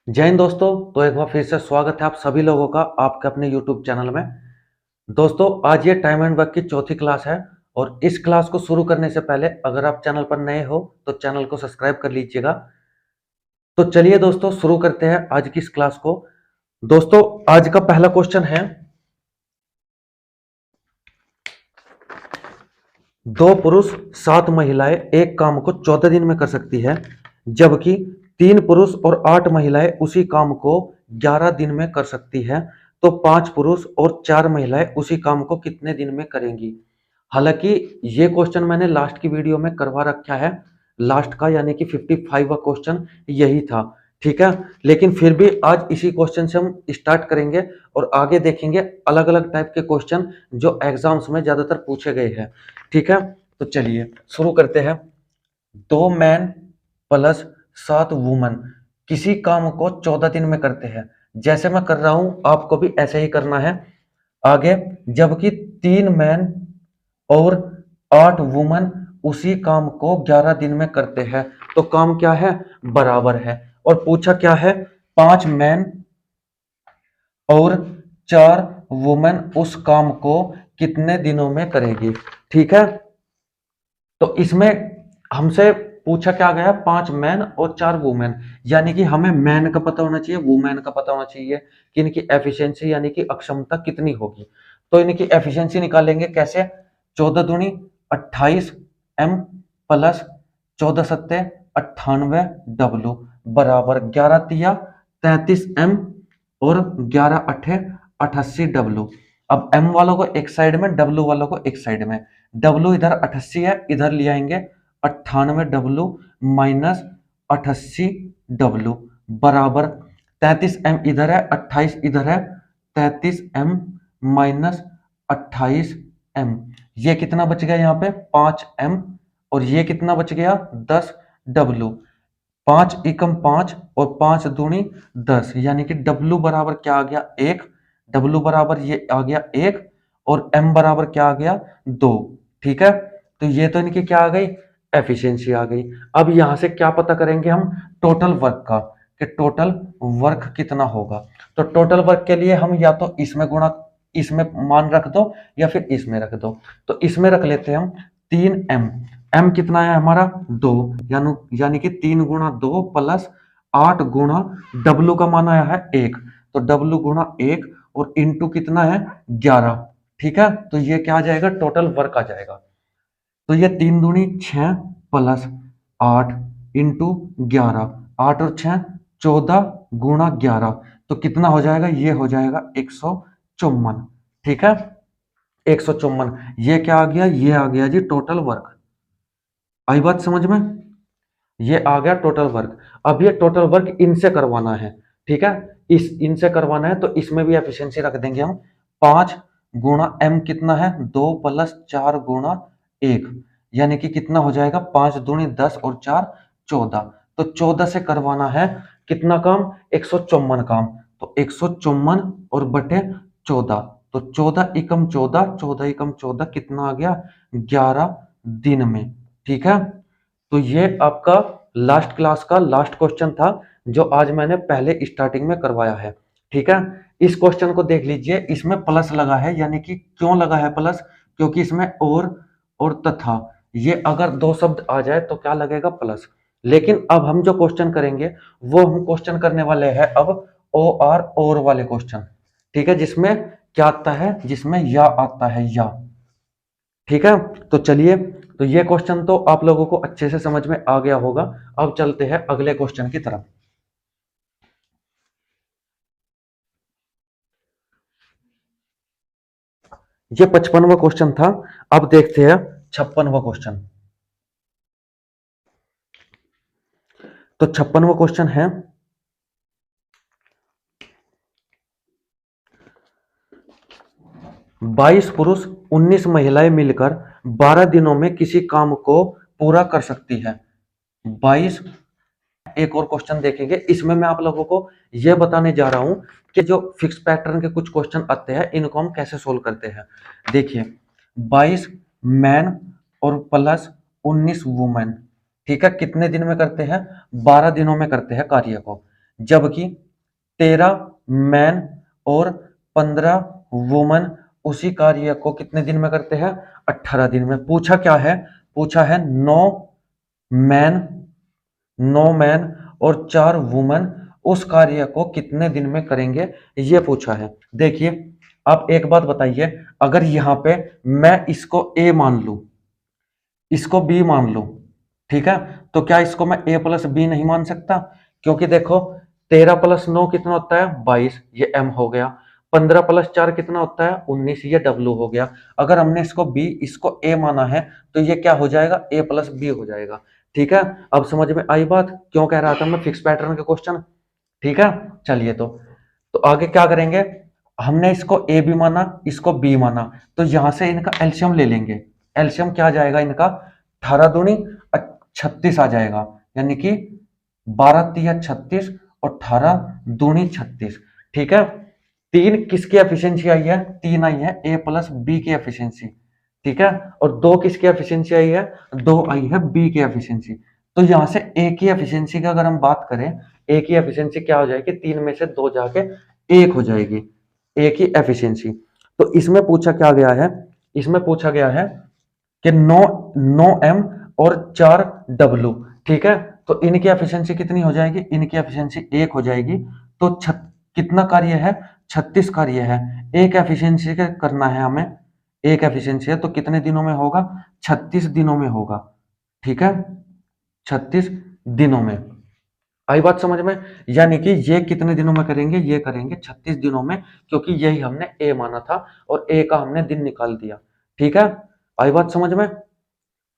जय हिंद दोस्तों। तो एक बार फिर से स्वागत है आप सभी लोगों का आपके अपने YouTube चैनल में। दोस्तों आज ये टाइम एंड वर्क की चौथी क्लास है और इस क्लास को शुरू करने से पहले अगर आप चैनल पर नए हो तो चैनल को सब्सक्राइब कर लीजिएगा। तो चलिए दोस्तों शुरू करते हैं आज की इस क्लास को। दोस्तों आज का पहला क्वेश्चन है, दो पुरुष 7 महिलाएं एक काम को 14 दिन में कर सकती है, जबकि 3 पुरुष और 8 महिलाएं उसी काम को 11 दिन में कर सकती है। तो 5 पुरुष और 4 महिलाएं उसी काम को कितने दिन में करेंगी। हालांकि ये क्वेश्चन मैंने लास्ट की वीडियो में करवा रखा है, लास्ट का यानी कि 55वां क्वेश्चन यही था, ठीक है। लेकिन फिर भी आज इसी क्वेश्चन से हम स्टार्ट करेंगे और आगे देखेंगे अलग अलग टाइप के क्वेश्चन जो एग्जाम्स में ज्यादातर पूछे गए हैं, ठीक है। तो चलिए शुरू करते हैं। 2 मैन प्लस 7 वुमन किसी काम को 14 दिन में करते हैं। जैसे मैं कर रहा हूं आपको भी ऐसे ही करना है आगे। जबकि 3 मैन और 8 वुमन उसी काम को 11 दिन में करते हैं। तो काम क्या है, बराबर है। और पूछा क्या है, 5 मैन और 4 वुमेन उस काम को कितने दिनों में करेगी, ठीक है। तो इसमें हमसे पूछा क्या गया, 5 मैन और 4 वुमेन, यानी कि हमें मैन का पता होना चाहिए, वुमेन का पता होना चाहिए कि इनकी एफिशिएंसी यानी कि अक्षमता कितनी होगी। तो इनकी एफिशिएंसी निकालेंगे कैसे, 14 दूनी 28 एम प्लस 14 सत्ते 98 डब्ल्यू बराबर 11 तिया 33 एम और 11 अठे 88 डब्ल्यू। अब एम वालों को एक साइड में, डब्ल्यू वालों को एक साइड में। डब्ल्यू इधर 88 है, इधर ले आएंगे 98 डब्ल्यू माइनस 88 डब्ल्यू बराबर 33 एम इधर है, 28 इधर है, 33 एम माइनस 28 एम। ये कितना बच गया यहाँ पे 5 एम और ये कितना बच गया 10 डब्ल्यू। 5 एकम 5 और 5 दूनी 10, यानी कि डब्ल्यू बराबर क्या आ गया 1, डब्ल्यू बराबर ये आ गया 1 और एम बराबर क्या आ गया 2, ठीक है। तो ये तो इनकी क्या आ गई, एफिशिएंसी आ गई। अब यहां से क्या पता करेंगे हम, टोटल वर्क का, कि टोटल वर्क कितना होगा। तो टोटल वर्क के लिए हम या तो इसमें गुणा, इसमें मान रख दो या फिर इसमें रख दो। तो इसमें रख लेते हैं हम 3 एम। एम कितना है हमारा 2, यानी कि 3 गुणा 2 प्लस 8 गुणा डब्ल्यू का मान आया है 1, तो डब्ल्यू गुणा 1 और इंटू कितना है 11, ठीक है। तो ये क्या आ जाएगा, टोटल वर्क आ जाएगा। तो ये 3 दूनी 6 प्लस 8 इंटू 11, 8 और 6 14 गुणा 11, तो कितना हो जाएगा, ये हो जाएगा 154, ठीक है। 154 ये क्या आ गया, ये आ गया जी टोटल वर्क। आई बात समझ में, ये आ गया टोटल वर्क। अब ये टोटल वर्क इनसे करवाना है, ठीक है। इनसे करवाना है तो इसमें भी एफिशिएंसी रख देंगे हम 5 गुणा एम कितना है 2 प्लस 4 गुणा 1, यानी कि कितना हो जाएगा 5 दूनी 10 और 4 14। तो 14 से करवाना है कितना काम, 154 काम। तो 154 और बटे 14, तो 14 एकम 14, 14 एकम 14 कितना आ गया 11 दिन में, ठीक है। तो ये आपका लास्ट क्लास का लास्ट क्वेश्चन था जो आज मैंने पहले स्टार्टिंग में करवाया है, ठीक है। इस क्वेश्चन को देख लीजिए, इसमें प्लस लगा है, यानी कि क्यों लगा है प्लस, क्योंकि इसमें और तथा, ये अगर दो शब्द आ जाए तो क्या लगेगा प्लस। लेकिन अब हम जो क्वेश्चन करेंगे वो हम क्वेश्चन करने वाले हैं अब ओ आर और वाले क्वेश्चन, ठीक है, जिसमें क्या आता है, जिसमें या आता है या, ठीक है। तो चलिए, तो ये क्वेश्चन तो आप लोगों को अच्छे से समझ में आ गया होगा। अब चलते हैं अगले क्वेश्चन की तरफ। ये 55वां क्वेश्चन था। अब देखते हैं 56वां क्वेश्चन। तो 56वां क्वेश्चन है, 22 पुरुष 19 महिलाएं मिलकर 12 दिनों में किसी काम को पूरा कर सकती है। 22, एक और क्वेश्चन देखेंगे, इसमें मैं आप लोगों को यह बताने जा रहा हूं कि जो फिक्स पैटर्न के कुछ क्वेश्चन आते हैं इनको हम कैसे सोल्व करते हैं। देखिए 22 मैन और प्लस 19 वुमेन, ठीक है, कितने दिन में करते हैं, 12 दिनों में करते हैं कार्य को। जबकि 13 मैन और 15 वुमन उसी कार्य को कितने दिन में करते हैं? 18 दिन में। पूछा क्या है? पूछा है मैन 9 मैन और 4 वुमन उस कार्य को कितने दिन में करेंगे, ये पूछा है। देखिए, आप एक बात बताइए, अगर यहां पे मैं इसको ए मान लूं, इसको बी मान लूं, ठीक है, तो क्या इसको मैं ए प्लस बी नहीं मान सकता? क्योंकि देखो, 13 + 9 कितना होता है? 22, ये एम हो गया। 15 + 4 कितना होता है? 19, ये डब्ल्यू हो गया। अगर हमने इसको बी, इसको ए माना है, तो ये क्या हो जाएगा? ए प्लस बी हो जाएगा। ठीक है, अब समझ में आई बात? क्यों कह रहा था मैं फिक्स पैटर्न के क्वेश्चन? ठीक है, चलिए तो आगे क्या करेंगे? हमने इसको ए भी माना, इसको बी माना, तो यहां से इनका एलसीएम ले लेंगे। एलसीएम क्या आ जाएगा इनका? 18 दूनी 36 आ जाएगा, यानी कि 12 तिया 36 और 18 दूनी 36। ठीक है, 3 किसकी एफिशिएंसी आई है? 3 आई है ए प्लस बी की एफिशिएंसी। ठीक है, और 2 किसकी एफिशिएंसी आई है? 2 आई है बी की एफिशिएंसी। तो यहां से ए की एफिशिएंसी की अगर हम बात करें, ए की एफिशिएंसी क्या हो जाएगी? 3 में से 2 जाके 1 हो जाएगी, ए की एफिशिएंसी। तो इसमें पूछा क्या गया है? इसमें पूछा गया है कि 9 एम और 4 डब्ल्यू। ठीक है, तो इनकी एफिशिएंसी कितनी हो जाएगी? इनकी एफिशिएंसी 1 हो जाएगी। तो कितना कार्य है? 36 कार्य है। एक एफिशिएंसी का करना है हमें, एक एफिशिएंसी है, तो कितने दिनों में होगा? 36 दिनों में होगा। ठीक है, 36 दिनों में। आई बात समझ में? यानी कि ये कितने दिनों में करेंगे? ये करेंगे 36 दिनों में, क्योंकि यही हमने ए माना था और ए का हमने दिन निकाल दिया। ठीक है, आई बात समझ में?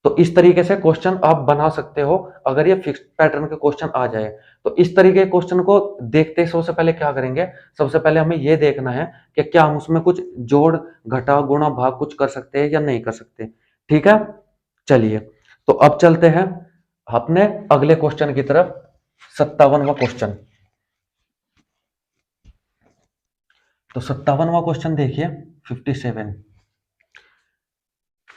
तो इस तरीके से क्वेश्चन आप बना सकते हो अगर ये फिक्स्ड पैटर्न के क्वेश्चन आ जाए। तो इस तरीके के क्वेश्चन को देखते सबसे पहले क्या करेंगे? सबसे पहले हमें ये देखना है कि क्या हम उसमें कुछ जोड़, घटा, गुणा, भाग कुछ कर सकते हैं या नहीं कर सकते। ठीक है, चलिए तो अब चलते हैं अपने अगले क्वेश्चन की तरफ, 57वां क्वेश्चन। तो 57वां क्वेश्चन देखिए, 57।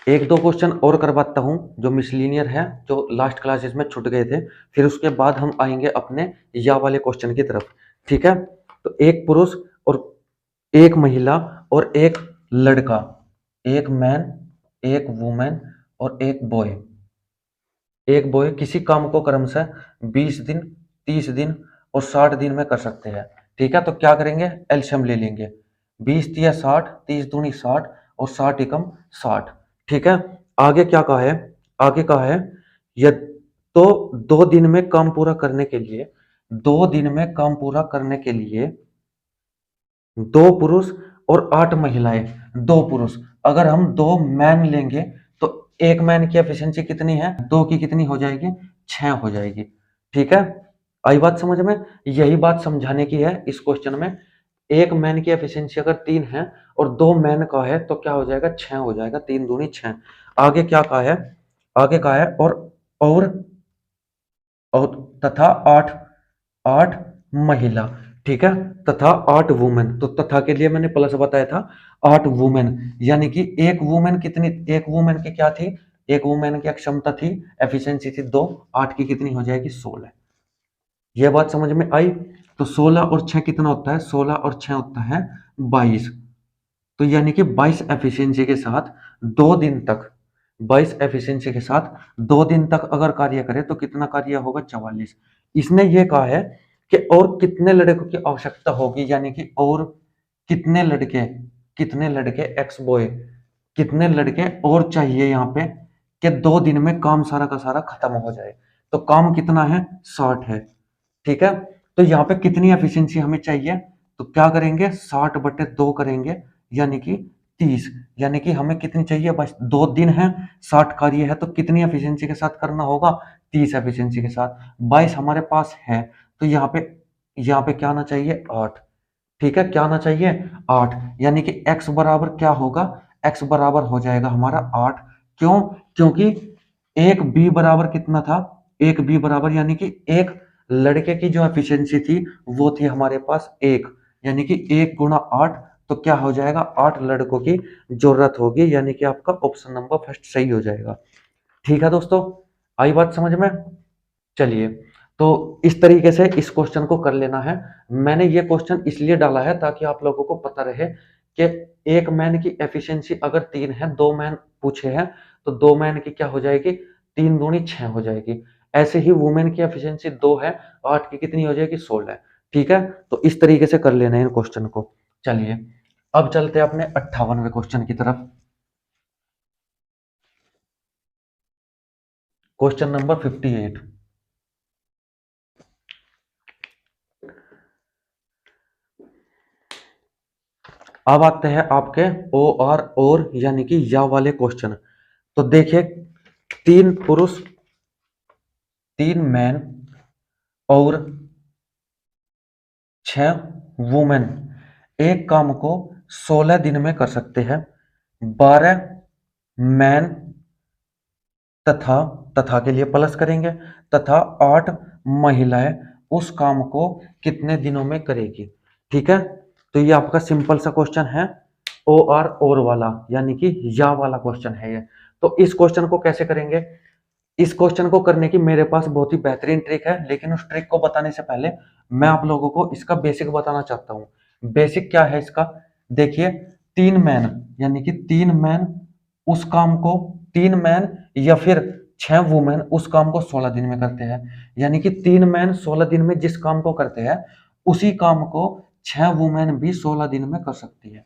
एक दो क्वेश्चन और करवाता हूं जो मिसलीनियर है, जो लास्ट क्लासेस में छूट गए थे, फिर उसके बाद हम आएंगे अपने या वाले क्वेश्चन की तरफ। ठीक है, तो एक पुरुष और एक महिला और एक लड़का, एक मैन, एक वुमेन और एक बॉय किसी काम को क्रमशः 20 दिन, 30 दिन और 60 दिन में कर सकते हैं। ठीक है, तो क्या करेंगे? एलसीएम ले लेंगे। 20 तिया 60, 30 दूनी 60 और 60 एकम 60। ठीक है, आगे क्या कहा है? आगे कहा है यह तो 2 दिन में काम पूरा करने के लिए, 2 दिन में काम पूरा करने के लिए 2 पुरुष और 8 महिलाएं, 2 पुरुष, अगर हम 2 मैन लेंगे तो एक मैन की एफिशिएंसी कितनी है? 2 की कितनी हो जाएगी? 6 हो जाएगी। ठीक है, आई बात समझ में? यही बात समझाने की है इस क्वेश्चन में। एक मैन की एफिशिएंसी अगर 3 है और 2 मैन का है तो क्या हो जाएगा? 6 हो जाएगा, 3 दूनी 6। आगे क्या कहा है? आगे कहा है और और तथा 8 8 महिला। ठीक है, तथा 8 वुमेन, तो तथा के लिए मैंने प्लस बताया था, 8 वुमेन, यानी कि एक वुमेन कितनी, एक वुमेन की क्या थी? एक वुमेन की क्षमता थी, एफिशिएंसी थी 2, 8 की कितनी हो जाएगी? 16। यह बात समझ में आई? तो 16 और 6 कितना होता है? 16 और 6 होता है 22। तो यानी कि 22 एफिशिएंसी के साथ 2 दिन तक, 22 एफिशिएंसी के साथ 2 दिन तक अगर कार्य करे तो कितना कार्य होगा? 44। इसने ये कहा है कि और कितने लड़कों की आवश्यकता होगी, यानी कि और कितने लड़के, कितने लड़के एक्स बॉय, कितने लड़के और चाहिए यहाँ पे कि 2 दिन में काम सारा का सारा खत्म हो जाए। तो काम कितना है? 60 है। ठीक है, तो यहाँ पे कितनी एफिशिएंसी हमें चाहिए? तो क्या करेंगे? 60/2 करेंगे, यानी कि 30। यानी कि हमें कितनी चाहिए? बस 2 दिन है, 60 कार्य है, तो कितनी एफिशिएंसी के साथ करना होगा? 30 एफिशिएंसी के साथ। 22 हमारे पास है, तो यहाँ पे क्या आना चाहिए? 8। ठीक है, क्या आना चाहिए? 8, यानी कि x बराबर क्या होगा? x बराबर हो जाएगा हमारा 8। क्यों? क्योंकि एक बी बराबर कितना था? एक बी बराबर, यानी कि एक लड़के की जो एफिशिएंसी थी वो थी हमारे पास 1, यानी कि 1 गुणा 8, तो क्या हो जाएगा? 8 लड़कों की जरूरत होगी, यानी कि आपका ऑप्शन नंबर फर्स्ट सही हो जाएगा। ठीक है दोस्तों, आई बात समझ में? चलिए, तो इस तरीके से इस क्वेश्चन को कर लेना है। मैंने ये क्वेश्चन इसलिए डाला है ताकि आप लोगों को पता रहे कि एक मैन की एफिशिएंसी अगर 3 है, 2 मैन पूछे हैं, तो 2 मैन की क्या हो जाएगी, 3 दूनी 6 हो जाएगी। ऐसे ही वुमेन की एफिशिएंसी 2 है, 8 की कितनी हो जाएगी, 16। ठीक है, तो इस तरीके से कर लेना है इन क्वेश्चन को। चलिए अब चलते हैं अपने 58वें क्वेश्चन की तरफ। Question number 58। अब आते हैं आपके ओ आर और यानी कि या वाले क्वेश्चन। तो देखिए, 3 पुरुष, 3 मैन और 6 वुमेन एक काम को 16 दिन में कर सकते हैं। 12 मैन तथा तथा के लिए प्लस करेंगे, तथा 8 महिलाएं उस काम को कितने दिनों में करेगी। ठीक है, तो ये आपका सिंपल सा क्वेश्चन है, ओ आर और वाला यानी कि या वाला क्वेश्चन है ये। तो इस क्वेश्चन को कैसे करेंगे, इस क्वेश्चन को करने की मेरे पास बहुत ही बेहतरीन ट्रिक है, लेकिन उस ट्रिक को बताने से पहले मैं आप लोगों को इसका बेसिक बताना चाहता हूँ। बेसिक क्या है इसका, देखिए, 3 मैन यानी कि 3 मैन उस काम को, 3 मैन या फिर 6 वुमेन उस काम को 16 दिन में करते हैं। यानी कि 3 मैन 16 दिन में जिस काम को करते हैं, उसी काम को 6 वुमेन भी 16 दिन में कर सकती है।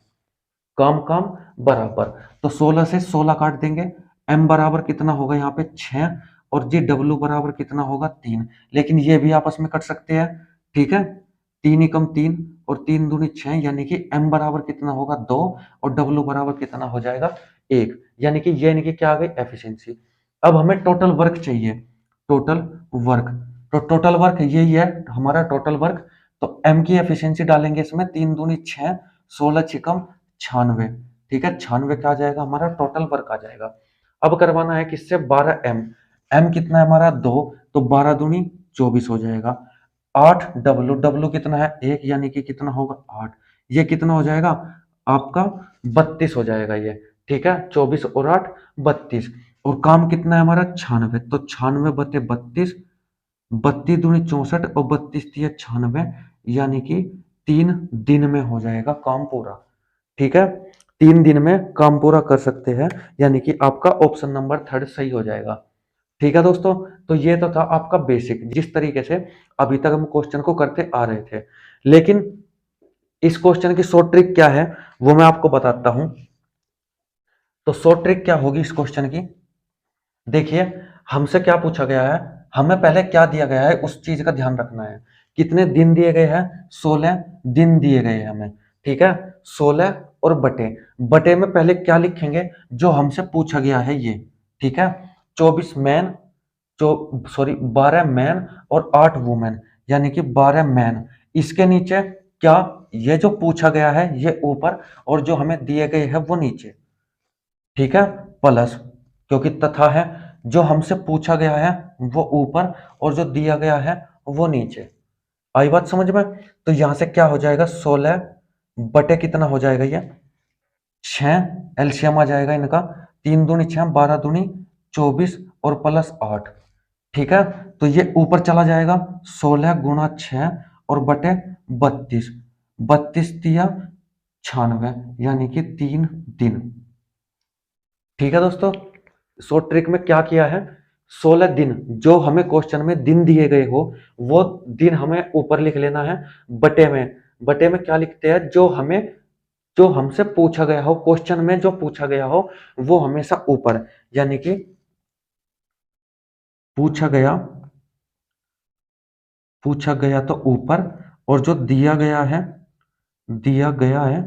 काम काम बराबर, तो 16 से 16 काट देंगे, एम बराबर कितना होगा यहाँ पे 6, और जी डब्ल्यू बराबर कितना होगा 3। लेकिन ये भी आपस में कट सकते हैं। ठीक है, 3 एकम 3 और 3 दूनी 6, यानी कि एम बराबर कितना होगा 2, और डब्ल्यू बराबर कितना हो जाएगा 1। यानी कि ये, यानी कि क्या आ गई एफिशिएंसी। अब हमें टोटल वर्क चाहिए, टोटल वर्क। तो टोटल वर्क यही है हमारा टोटल वर्क। तो एम की एफिशिएंसी डालेंगे इसमें, 3 दूनी 6, 16 छिकम 96। ठीक है, 96 क्या आ जाएगा, हमारा टोटल वर्क आ जाएगा। अब करवाना है किससे, 12 एम। एम कितना है हमारा 2, तो 12 दूनी 24 हो जाएगा। 8 डब्ल्यू, डब्ल्यू कितना है 1, यानी कि कितना होगा 8। ये कितना हो जाएगा आपका 32 हो जाएगा ये। ठीक है, 24 और 8 32। और काम कितना है हमारा 96, तो 96 बटे 32, 32 दूनी 64 और 32 तिया 96, यानी कि 3 दिन में हो जाएगा काम पूरा। ठीक है, 3 दिन में काम पूरा कर सकते हैं, यानी कि आपका ऑप्शन नंबर 3 सही हो जाएगा। ठीक है दोस्तों, तो ये तो था आपका बेसिक, जिस तरीके से अभी तक हम क्वेश्चन को करते आ रहे थे। लेकिन इस क्वेश्चन की शॉर्ट ट्रिक क्या है वो मैं आपको बताता हूं। तो शॉर्ट ट्रिक क्या होगी इस क्वेश्चन की, देखिए, हमसे क्या पूछा गया है, हमें पहले क्या दिया गया है उस चीज का ध्यान रखना है। कितने दिन दिए गए हैं, 16 दिन दिए गए हैं हमें। ठीक है, 16 और बटे, बटे में पहले क्या लिखेंगे, जो हमसे पूछा गया है ये। ठीक है, 24 मैन, सॉरी 12 मैन और 8 वुमेन, यानी कि 12 मैन। इसके नीचे क्या, ये जो पूछा गया है ये ऊपर, और जो हमें दिए गए हैं वो नीचे। ठीक है, प्लस, क्योंकि तथा है, जो हमसे पूछा गया है वो ऊपर, और जो दिया गया है वो नीचे। आई बात समझ में। तो यहां से क्या हो जाएगा, 16 बटे कितना हो जाएगा ये 6, एलसीएम आ जाएगा इनका, 3 दूनी 6, 12 दूनी 24 और प्लस 8। ठीक है, तो ये ऊपर चला जाएगा, 16 गुणा 6 और बटे 32, 32 तिया 96, यानी कि 3 दिन। ठीक है दोस्तों, शॉर्ट ट्रिक में क्या किया है, 16 दिन जो हमें क्वेश्चन में दिन दिए गए हो वो दिन हमें ऊपर लिख लेना है। बटे में, बटे में क्या लिखते हैं, जो हमें, जो हमसे पूछा गया हो क्वेश्चन में, जो पूछा गया हो वो हमेशा ऊपर, यानी कि पूछा गया, पूछा गया तो ऊपर, और जो दिया गया है, दिया गया है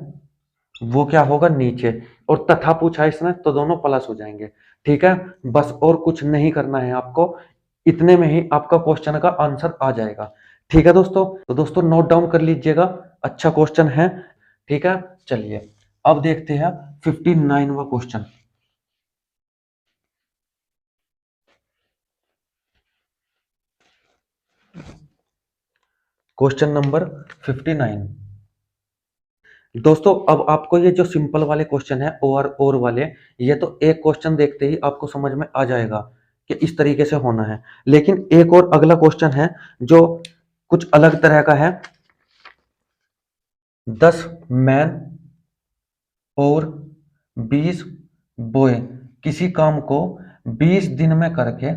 वो क्या होगा नीचे, और तथा पूछा है इसमें तो दोनों प्लस हो जाएंगे। ठीक है, बस और कुछ नहीं करना है आपको, इतने में ही आपका क्वेश्चन का आंसर आ जाएगा। ठीक है दोस्तों, तो दोस्तों नोट डाउन कर लीजिएगा, अच्छा क्वेश्चन है। ठीक है, चलिए अब देखते हैं 59वां क्वेश्चन। Question number 59। दोस्तों अब आपको ये जो सिंपल वाले क्वेश्चन है और वाले, ये तो एक क्वेश्चन देखते ही आपको समझ में आ जाएगा कि इस तरीके से होना है। लेकिन एक और अगला क्वेश्चन है जो कुछ अलग तरह का है। 10 मैन और 20 बॉय किसी काम को 20 दिन में करके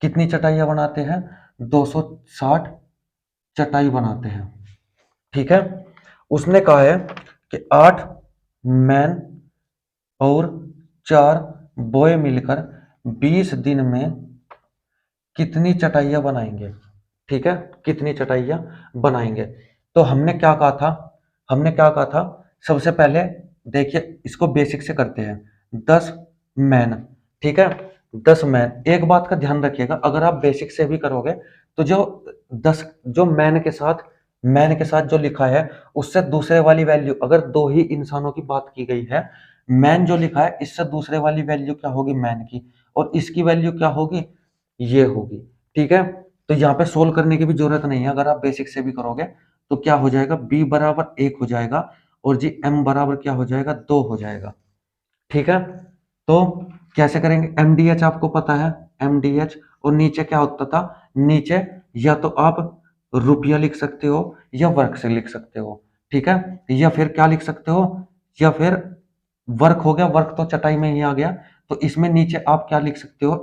कितनी चटाइयां बनाते हैं? 260 चटाई बनाते हैं। ठीक है। उसने कहा है कि 8 मैन और 4 बॉय मिलकर 20 दिन में कितनी चटाइयां बनाएंगे? ठीक है, कितनी चटाइयां बनाएंगे? तो हमने क्या कहा था? सबसे पहले देखिए, इसको बेसिक से करते हैं। 10 मैन, ठीक है, 10 मैन। एक बात का ध्यान रखिएगा, अगर आप बेसिक से भी करोगे तो जो 10 जो मैन के साथ जो लिखा है उससे दूसरे वाली वैल्यू, अगर दो ही इंसानों की बात की गई है, मैन जो लिखा है इससे दूसरे वाली वैल्यू क्या होगी? मैन की, और इसकी वैल्यू क्या होगी? ये होगी। ठीक है, तो यहाँ पे सोल्व करने की भी जरूरत नहीं है, अगर आप बेसिक से भी करोगे तो क्या हो जाएगा? b बराबर 1 हो जाएगा और जी m बराबर क्या हो जाएगा? 2 हो जाएगा। ठीक है, तो कैसे करेंगे? mdh आपको पता है, mdh, और नीचे क्या होता था? नीचे या तो आप रुपया लिख सकते हो या वर्क से लिख सकते हो। ठीक है, या फिर क्या लिख सकते हो? या फिर वर्क हो गया, वर्क तो चटाई में ही आ गया, तो इसमें नीचे आप क्या लिख सकते हो?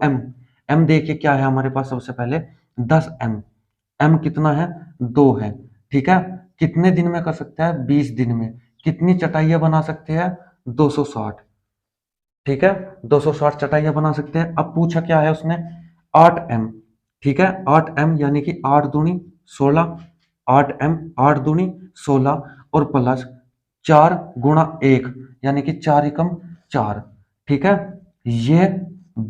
m देखिए क्या है हमारे पास, सबसे पहले 10m, m कितना है? 2 है। ठीक है, कितने दिन में कर सकता है? 20 दिन में। कितनी चटाइयां बना सकते हैं? 260। ठीक है, 260 चटाइयां बना सकते हैं। अब पूछा क्या है उसने? 8m। ठीक है, 8m यानी कि 8 दूनी 16, 8m 8 दूनी 16 और प्लस 4 गुणा 1 यानी कि 4 एकम 4। ठीक है, ये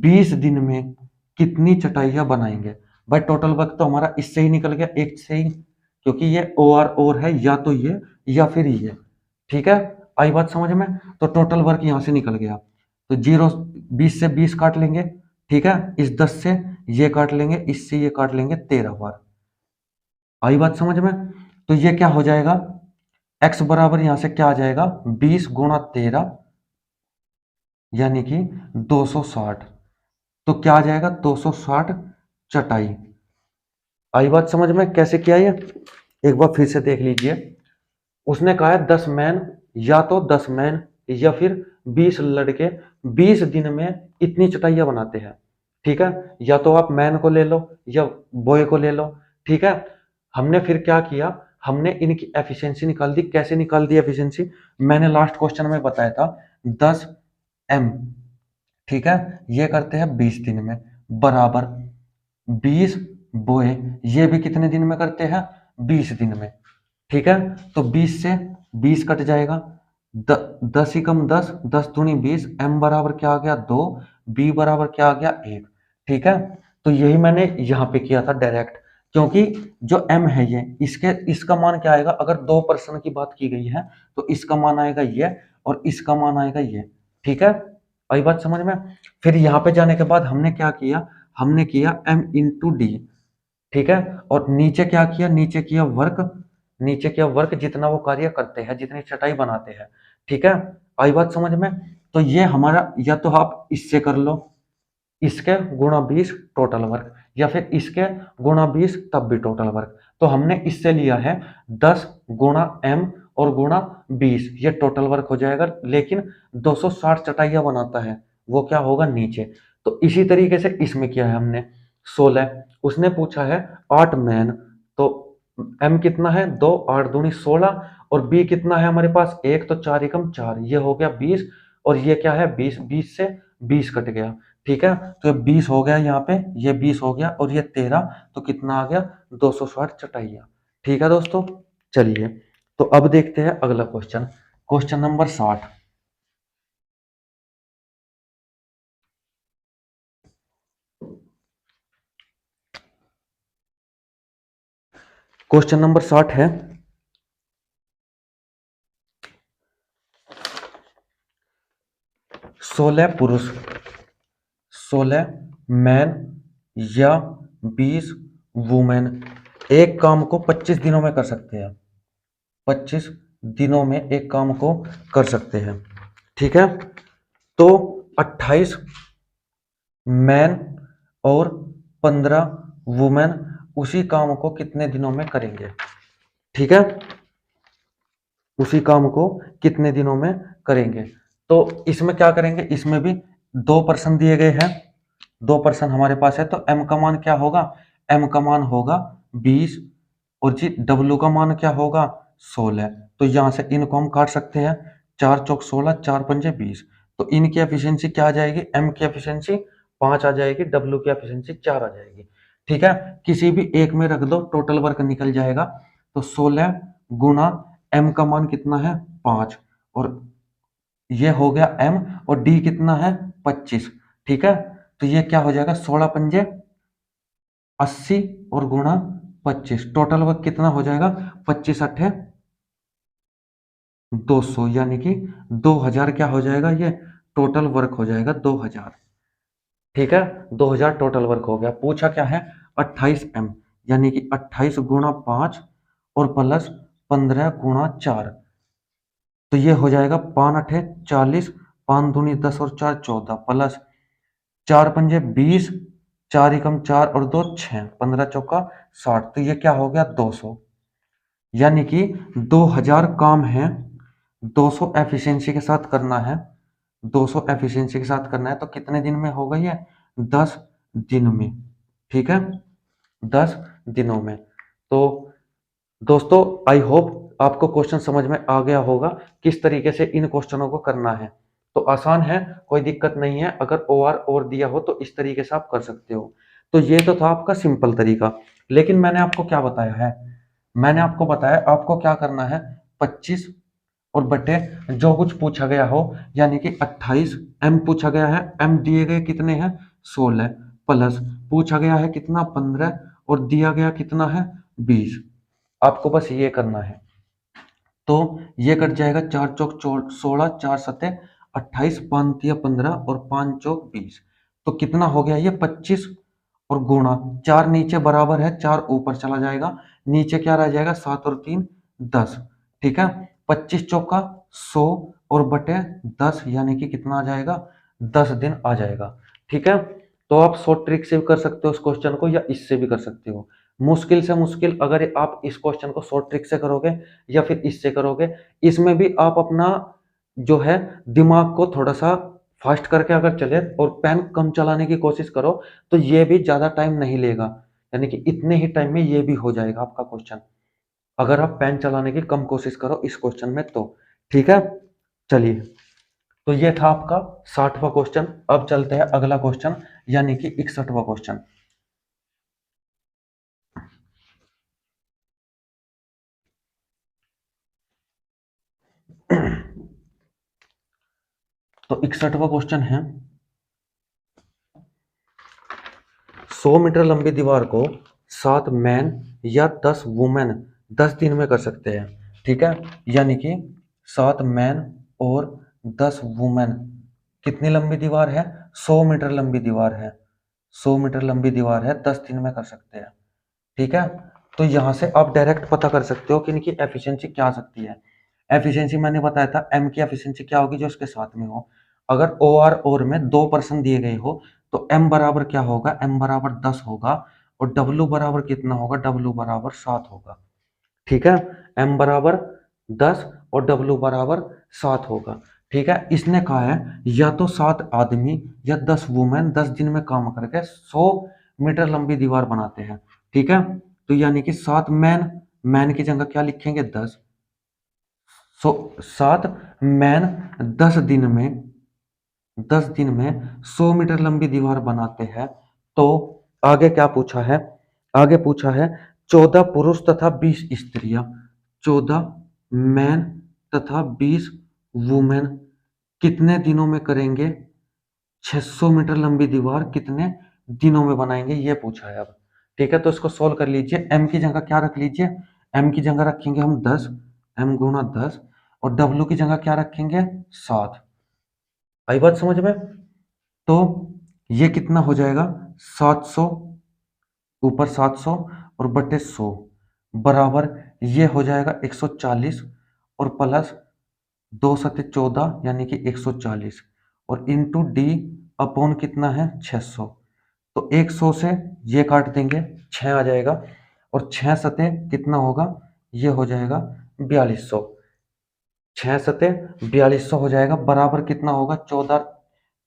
20 दिन में कितनी चटाइयां बनाएंगे? भाई टोटल वर्क तो हमारा इससे ही निकल गया, एक से ही, क्योंकि ये और है, या तो ये या फिर ये। ठीक है, आई बात समझ में? तो टोटल वर्क यहां से निकल गया, तो 20 से 20 काट लेंगे। ठीक है, इस 10 से ये काट लेंगे, इससे ये काट लेंगे 13 बार। आई बात समझ में? तो ये क्या हो जाएगा? x बराबर यहां से क्या आ जाएगा? 20 गुणा 13 यानी कि 260। तो क्या आ जाएगा? 260 चटाई। आई बात समझ में कैसे किया ये? एक बार फिर से देख लीजिए। उसने कहा है 10 मैन, या तो 10 मैन या फिर 20 लड़के 20 दिन में इतनी चटाइयां बनाते हैं। ठीक है, या तो आप मैन को ले लो या बॉय को ले लो। ठीक है, हमने फिर क्या किया? हमने इनकी एफिशिएंसी निकाल दी। कैसे निकाल दी एफिशिएंसी? मैंने लास्ट क्वेश्चन में बताया था 10m, ठीक है, ये करते हैं 20 दिन में, बराबर 20 बॉय, ये भी कितने दिन में करते हैं? 20 दिन में। ठीक है, तो 20 से 20 कट जाएगा, 10 ही कम 10, 10 दूनी 20, m बराबर क्या आ गया? 2, b बराबर क्या आ गया? 1। ठीक है, तो यही मैंने यहाँ पे किया था डायरेक्ट, क्योंकि जो m है ये, इसका मान क्या आएगा? अगर 2 पर्सन की बात की गई है तो इसका मान आएगा ये और इसका मान आएगा ये। ठीक है, आई बात समझ में? फिर यहाँ पे जाने के बाद हमने क्या किया? हमने किया m इंटू डी। ठीक है, और नीचे क्या किया? नीचे किया वर्क जितना वो कार्य करते हैं, जितनी चटाई बनाते हैं। ठीक है, आई बात समझ में? तो ये हमारा, या तो आप इससे कर लो, इसके गुणा 20 टोटल वर्क, या फिर इसके गुणा 20 तब भी टोटल वर्क। तो हमने इससे लिया है 10 गुणा m और गुणा 20, ये टोटल वर्क हो जाएगा। लेकिन 260 चटाइयां बनाता है, वो क्या होगा? नीचे। तो इसी तरीके से इसमें किया है हमने 16। उसने पूछा है 8 मैन, तो m कितना है? 2, 8 दूनी 16, और b कितना है हमारे पास? 1, तो 4 एकम 4, ये हो गया 20, और ये क्या है? 20, 20 से 20 कट गया। ठीक है, तो ये 20 हो गया, यहाँ पे ये 20 हो गया और ये 13, तो कितना आ गया? 260 चटाइयां। ठीक है दोस्तों, चलिए तो अब देखते हैं अगला question, question number 60। Question number 60 है, 16 पुरुष, 16 मैन या 20 वुमेन एक काम को 25 दिनों में कर सकते हैं। 25 दिनों में एक काम को कर सकते हैं। ठीक है, तो 28 मैन और 15 वुमेन उसी काम को कितने दिनों में करेंगे। ठीक है, उसी काम को कितने दिनों में करेंगे। तो इसमें क्या करेंगे, इसमें भी 2% दिए गए हैं, 2% हमारे पास है, तो m का मान क्या होगा, m का मान होगा 20 और जी w का मान क्या होगा 16। तो यहां से इनको हम काट सकते हैं, 4 चौक 16, 4 पंजे 20। तो इनकी एफिशिएंसी क्या आ जाएगी, m की एफिशिएंसी 5 आ जाएगी, w की एफिशिएंसी 4 आ जाएगी। ठीक है, किसी भी एक में रख दो, टोटल वर्क निकल जाएगा। तो 16 गुना m का मान कितना है 5, और ये हो गया m, और d कितना है 25। ठीक है, तो ये क्या हो जाएगा, 16 पंजे 80 और गुणा 25, टोटल वर्क कितना हो जाएगा, 25 अट्ठे 200, यानी कि 2000 क्या हो जाएगा, ये टोटल वर्क हो जाएगा 2000। ठीक है, 2000 टोटल वर्क हो गया। पूछा क्या है, 28 m, यानी कि 28 गुणा 5 और प्लस 15 गुणा 4, तो ये हो जाएगा 5 अठे 40, 5 दूनी 10 और 4 14, प्लस 4 पंजे 20, 4 एकम 4 और 2 6, 15 चौका 60, तो ये क्या हो गया 200। यानी कि 2000 काम है, 200 एफिशिएंसी के साथ करना है, 200 एफिशिएंसी के साथ करना है, तो कितने दिन में होगा ये, 10 दिन में। ठीक है, 10 दिनों में। तो दोस्तों आई होप आपको क्वेश्चन समझ में आ गया होगा किस तरीके से इन क्वेश्चनों को करना है। तो आसान है, कोई दिक्कत नहीं है, अगर ओआर और दिया हो तो इस तरीके से आप कर सकते हो। तो ये तो था आपका सिंपल तरीका, लेकिन मैंने आपको क्या बताया है, मैंने आपको बताया आपको क्या करना है, 25 और बटे जो कुछ पूछा गया हो, यानी कि 28 m पूछा गया है, m दिए गए कितने हैं 16, प्लस पूछा गया है कितना 15 और दिया गया कितना है 20। आपको बस ये करना है, तो ये कट जाएगा, 4 चौक 16, 4 सते 28, 5 तिया 15 और 5 चौक 20, तो कितना हो गया ये 25 और गुणा 4 नीचे बराबर है, 4 ऊपर चला जाएगा, नीचे क्या रह जाएगा 7 और 3 10। ठीक है, 25 चौका 100 और बटे 10, यानी कि कितना आ जाएगा 10 दिन आ जाएगा। ठीक है, तो आप शॉर्ट ट्रिक से भी कर सकते हो उस क्वेश्चन को, या इससे भी कर सकते हो। मुश्किल से मुश्किल अगर आप इस क्वेश्चन को शॉर्ट ट्रिक से करोगे या फिर इससे करोगे, इसमें भी आप अपना जो है दिमाग को थोड़ा सा फास्ट करके अगर चले और पेन कम चलाने की कोशिश करो, तो ये भी ज्यादा टाइम नहीं लेगा, यानी कि इतने ही टाइम में ये भी हो जाएगा आपका क्वेश्चन, अगर आप पेन चलाने की कम कोशिश करो इस क्वेश्चन में तो। ठीक है, चलिए, तो ये था आपका 60वां क्वेश्चन। अब चलते हैं अगला क्वेश्चन, यानी कि 61वां क्वेश्चन। तो 61वां क्वेश्चन है, 100 मीटर लंबी दीवार को 7 मैन या 10 वुमेन 10 दिन में कर सकते हैं। ठीक है, यानी कि 7 मैन और 10 वुमेन, कितनी लंबी दीवार है, 100 मीटर लंबी दीवार है, 100 मीटर लंबी दीवार है, 10 दिन में कर सकते हैं। ठीक है, तो यहां से आप डायरेक्ट पता कर सकते हो कि इनकी एफिशिएंसी क्या आ सकती है। एफिशिएंसी मैंने बताया था, एम की एफिशिएंसी क्या होगी, जो इसके साथ में हो। अगर ओ आर और में 2% दिए गए हो, तो एम बराबर क्या होगा, एम बराबर 10 होगा, और डब्ल्यू बराबर कितना होगा, डब्ल्यू बराबर 7 होगा। ठीक है, एम बराबर 10 और डब्ल्यू बराबर 7 होगा। ठीक है, इसने कहा है या तो 7 आदमी या 10 वुमेन 10 दिन में काम करके 100 मीटर लंबी दीवार बनाते हैं। ठीक है, तो यानी कि 7 मैन, मैन की जगह क्या लिखेंगे 10, 7 मैन 10 दिन में 100 मीटर लंबी दीवार बनाते हैं। तो आगे क्या पूछा है, आगे पूछा है 14 पुरुष तथा 20 स्त्रियां, 14 मैन तथा 20 वुमेन कितने दिनों में करेंगे 600 मीटर लंबी दीवार, कितने दिनों में बनाएंगे, ये पूछा है अब। ठीक है, तो इसको सोल्व कर लीजिए। एम की जगह क्या रख लीजिए, एम की जगह रखेंगे हम 10, एम गुणा 10, और डब्ल्यू की जगह क्या रखेंगे 7। आई बात समझ में। तो ये कितना हो जाएगा 700, ऊपर 700 और बटे 100 बराबर ये हो जाएगा 140, और प्लस 2 सत्ते 14, यानी कि 140, और इंटू डी अपॉन कितना है 600। तो 100 से ये काट देंगे, 6 आ जाएगा, और 6 सते कितना होगा, ये हो जाएगा 4200। 6 सते 4200 हो जाएगा, बराबर कितना होगा, 14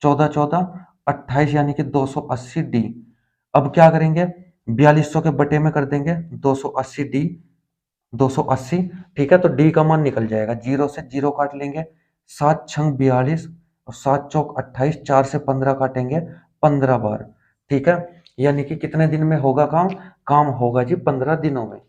14 14 28, यानी कि 280 डी। अब क्या करेंगे, 4200 के बटे में कर देंगे 280 डी, 280। ठीक है, तो डी का मान निकल जाएगा, जीरो से जीरो काट लेंगे, 7 छंग 42 और 7 चौक 28, 4 से 15 काटेंगे 15 बार। ठीक है, यानी कि कितने दिन में होगा काम, काम होगा जी 15 दिनों में।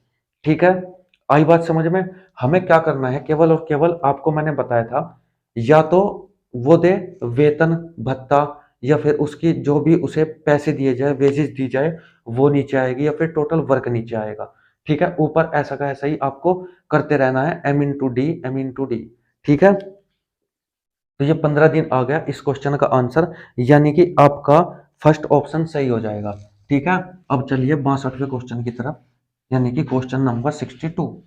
ठीक है, आई बात समझ में। हमें क्या करना है, केवल और केवल आपको मैंने बताया था, या तो वो दे वेतन भत्ता, या फिर उसकी जो भी उसे पैसे दिए जाए, वेजेस दी जाए, वो नीचे आएगी, या फिर टोटल वर्क नीचे आएगा। ठीक है, ऊपर ऐसा का ऐसा ही आपको करते रहना है, M into D, M into D. ठीक है, तो ये 15 दिन आ गया इस क्वेश्चन का आंसर, यानी कि आपका फर्स्ट ऑप्शन सही हो जाएगा। ठीक है, अब चलिए 62वें क्वेश्चन की तरफ, यानी कि क्वेश्चन नंबर 62।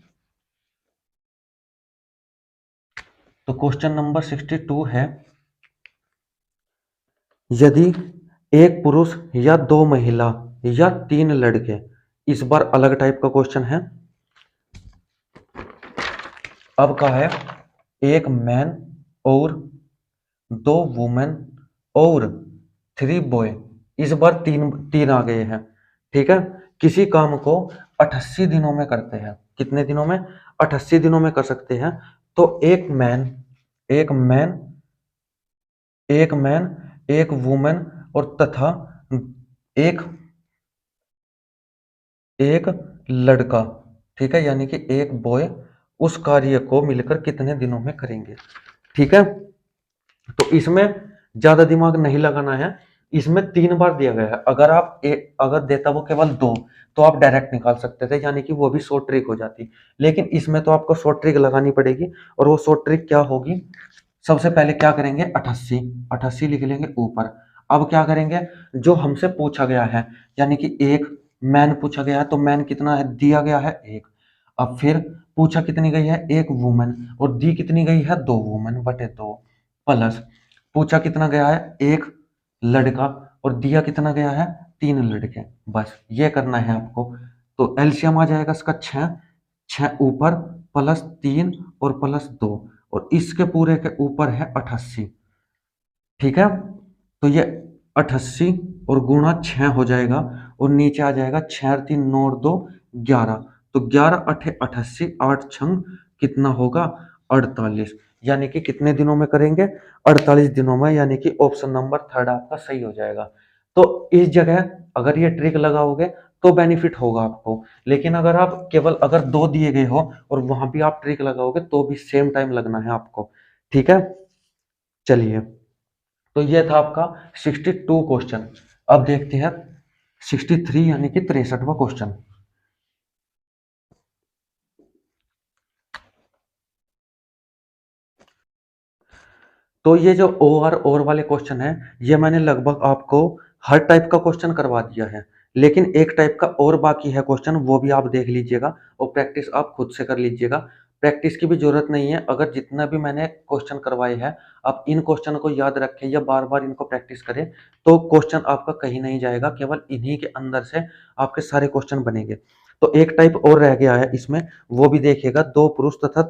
तो क्वेश्चन नंबर 62 है, यदि एक पुरुष या दो महिला या तीन लड़के, इस बार अलग टाइप का क्वेश्चन है। अब कहा है एक मैन और दो वुमेन और थ्री बॉय, इस बार तीन तीन आ गए हैं। ठीक है, किसी काम को 88 दिनों में करते हैं, कितने दिनों में, 88 दिनों में कर सकते हैं। तो एक मैन एक वुमेन और तथा एक एक लड़का, ठीक है, यानी कि एक बॉय, उस कार्य को मिलकर कितने दिनों में करेंगे। ठीक है, तो इसमें ज्यादा दिमाग नहीं लगाना है, इसमें 3 बार दिया गया है। अगर आप अगर देता वो केवल 2, तो आप डायरेक्ट निकाल सकते थे, यानी कि वो भी शॉर्ट ट्रिक हो जाती। लेकिन इसमें तो आपको शॉर्ट ट्रिक लगानी पड़ेगी, और वो शॉर्ट ट्रिक क्या होगी, सबसे पहले क्या करेंगे, 88 88 लिख लेंगे ऊपर। अब क्या करेंगे, जो हमसे पूछा गया है, यानी कि एक मैन पूछा गया है, तो मैन कितना है, दिया गया है एक। अब फिर पूछा कितनी गई है, एक वुमेन, और दी कितनी गई है, 2 वुमेन बटे 2, प्लस पूछा कितना गया है, एक लड़का, और दिया कितना गया है, 3 लड़के। बस ये करना है आपको। तो एलसीएम आ जाएगा इसका 6, 6 ऊपर प्लस 3 और प्लस 2, और इसके पूरे के ऊपर है 88। ठीक है, तो ये 88 और गुणा 6 हो जाएगा, और नीचे आ जाएगा 6 और 3 9 और 2 11। तो 11 अठे 88, 8 छंग कितना होगा, 48, यानी कि कितने दिनों में करेंगे, 48 दिनों में, यानी कि ऑप्शन नंबर थर्ड आपका सही हो जाएगा। तो इस जगह अगर ये ट्रिक लगाओगे तो बेनिफिट होगा आपको, लेकिन अगर आप केवल अगर 2 दिए गए हो और वहां भी आप ट्रिक लगाओगे तो भी सेम टाइम लगना है आपको। ठीक है, चलिए, तो ये था आपका 62 क्वेश्चन। अब देखते हैं 63, यानी कि 63वां क्वेश्चन। तो ये जो और वाले क्वेश्चन है, ये मैंने लगभग आपको हर टाइप का क्वेश्चन करवा दिया है, लेकिन एक टाइप का और बाकी है क्वेश्चन, वो भी आप देख लीजिएगा, और प्रैक्टिस आप खुद से कर लीजिएगा। प्रैक्टिस की भी जरूरत नहीं है, अगर जितना भी मैंने क्वेश्चन करवाए हैं आप इन क्वेश्चन को याद रखें या बार बार इनको प्रैक्टिस करें, तो क्वेश्चन आपका कहीं नहीं जाएगा, केवल इन्हीं के अंदर से आपके सारे क्वेश्चन बनेंगे। तो एक टाइप और रह गया है इसमें, वो भी देखिएगा, 2 पुरुष तथा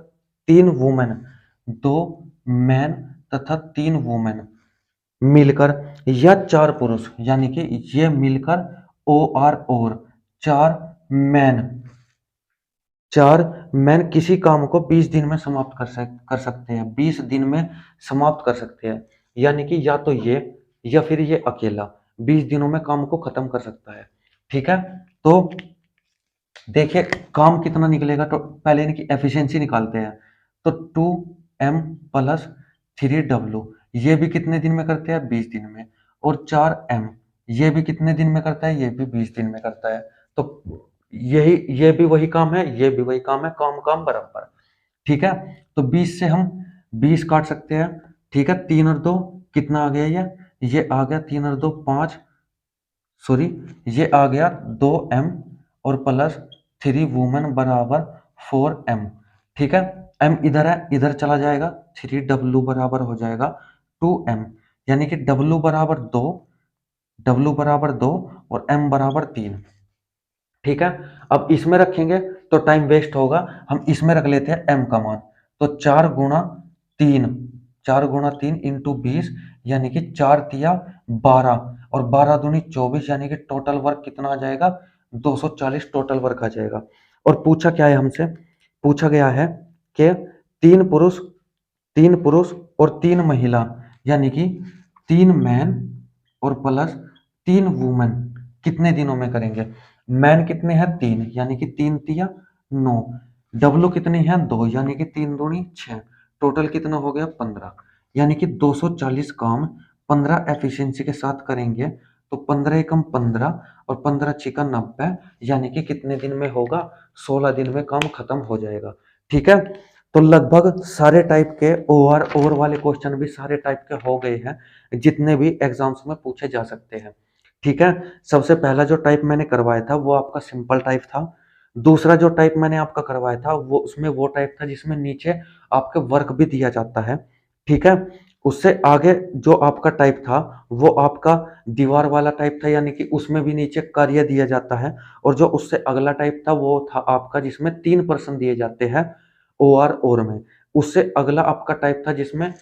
3 वुमेन, 2 मैन तथा 3 वुमेन मिलकर, या 4 पुरुष, यानी कि ये मिलकर और 4 मैन, 4 मैन किसी काम को 20 दिन में समाप्त कर सकते हैं, 20 दिन में समाप्त कर सकते हैं, यानी कि या तो ये या फिर ये अकेला 20 दिनों में काम को खत्म कर सकता है। ठीक है, तो देखिए काम कितना निकलेगा, तो पहले इनकी एफिशिएंसी निकालते हैं। तो 2m प्लस 3w, ये भी कितने दिन में करते हैं, 20 दिन में, और 4m ये भी कितने दिन में करता है, ये भी 20 दिन में करता है। तो यही, ये भी वही काम है, ये भी वही काम है, काम काम बराबर। ठीक है, तो 20 से हम 20 काट सकते हैं। ठीक है, 3 और 2 कितना आ गया, ये आ गया 3 और 2 5, सॉरी, ये आ गया 2m और प्लस 3 वुमेन बराबर 4m। ठीक है, m इधर है, इधर चला जाएगा, 3w बराबर हो जाएगा 2m, यानी कि W बराबर 2, W बराबर 2 और M बराबर 3। ठीक है, अब इसमें रखेंगे तो टाइम वेस्ट होगा, हम इसमें रख लेते हैं M का मान। तो 4 गुणा 3, 4 गुणा 3 इंटू 20, यानी कि 4 तिया 12 और 12 दूनी 24, यानी कि टोटल वर्क कितना आ जाएगा, 240 टोटल वर्क आ जाएगा। और पूछा क्या है हमसे, पूछा गया है कि तीन पुरुष तीन पुरुष और 3 महिला, यानी कि 3 मैन और प्लस 3 वुमेन कितने दिनों में करेंगे। मैन कितने हैं 3, यानी कि 3 तिया 9। डब्लू कितनी है 2, यानी कि 3 दूनी 6। टोटल कितना हो गया 15, यानी कि 240 काम 15 एफिशिएंसी के साथ करेंगे। तो 15 एकम 15 और 15 छिका 90, यानी कि कितने दिन में होगा, 16 दिन में काम खत्म हो जाएगा। ठीक है, तो लगभग सारे टाइप के ओवर वाले क्वेश्चन भी सारे टाइप के हो गए हैं जितने भी एग्जाम्स में पूछे जा सकते हैं। ठीक है, सबसे पहला जो टाइप मैंने करवाया था वो आपका सिंपल टाइप था। दूसरा जो टाइप मैंने आपका करवाया था वो उसमें वो टाइप था जिसमें नीचे आपके वर्क भी दिया जाता है। ठीक है, उससे आगे जो आपका टाइप था वो आपका दीवार वाला टाइप था, यानी कि उसमें भी नीचे कार्य दिया जाता है। और जो उससे अगला टाइप था वो था आपका जिसमें 3% दिए जाते हैं और में। उससे अगला आपका टाइप था जिसमें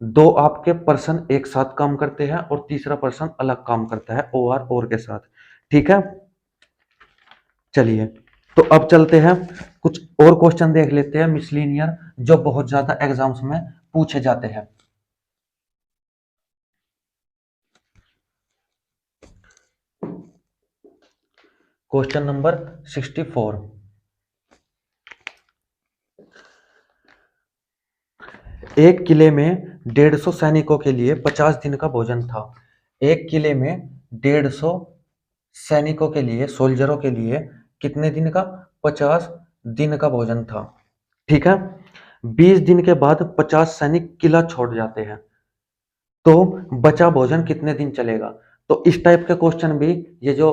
दो आपके पर्सन एक साथ काम करते हैं और तीसरा पर्सन अलग काम करता है और के साथ। ठीक है, चलिए तो अब चलते हैं कुछ और क्वेश्चन देख लेते हैं मिसलिनियर जो बहुत ज्यादा एग्जाम्स में पूछे जाते हैं। Question number 64। एक किले में 150 सैनिकों के लिए 50 दिन का भोजन था। एक किले में 150 सैनिकों के लिए, सोल्जरों के लिए कितने दिन का, 50 दिन का भोजन था। ठीक है, 20 दिन के बाद 50 सैनिक किला छोड़ जाते हैं, तो बचा भोजन कितने दिन चलेगा। तो इस टाइप के क्वेश्चन भी, ये जो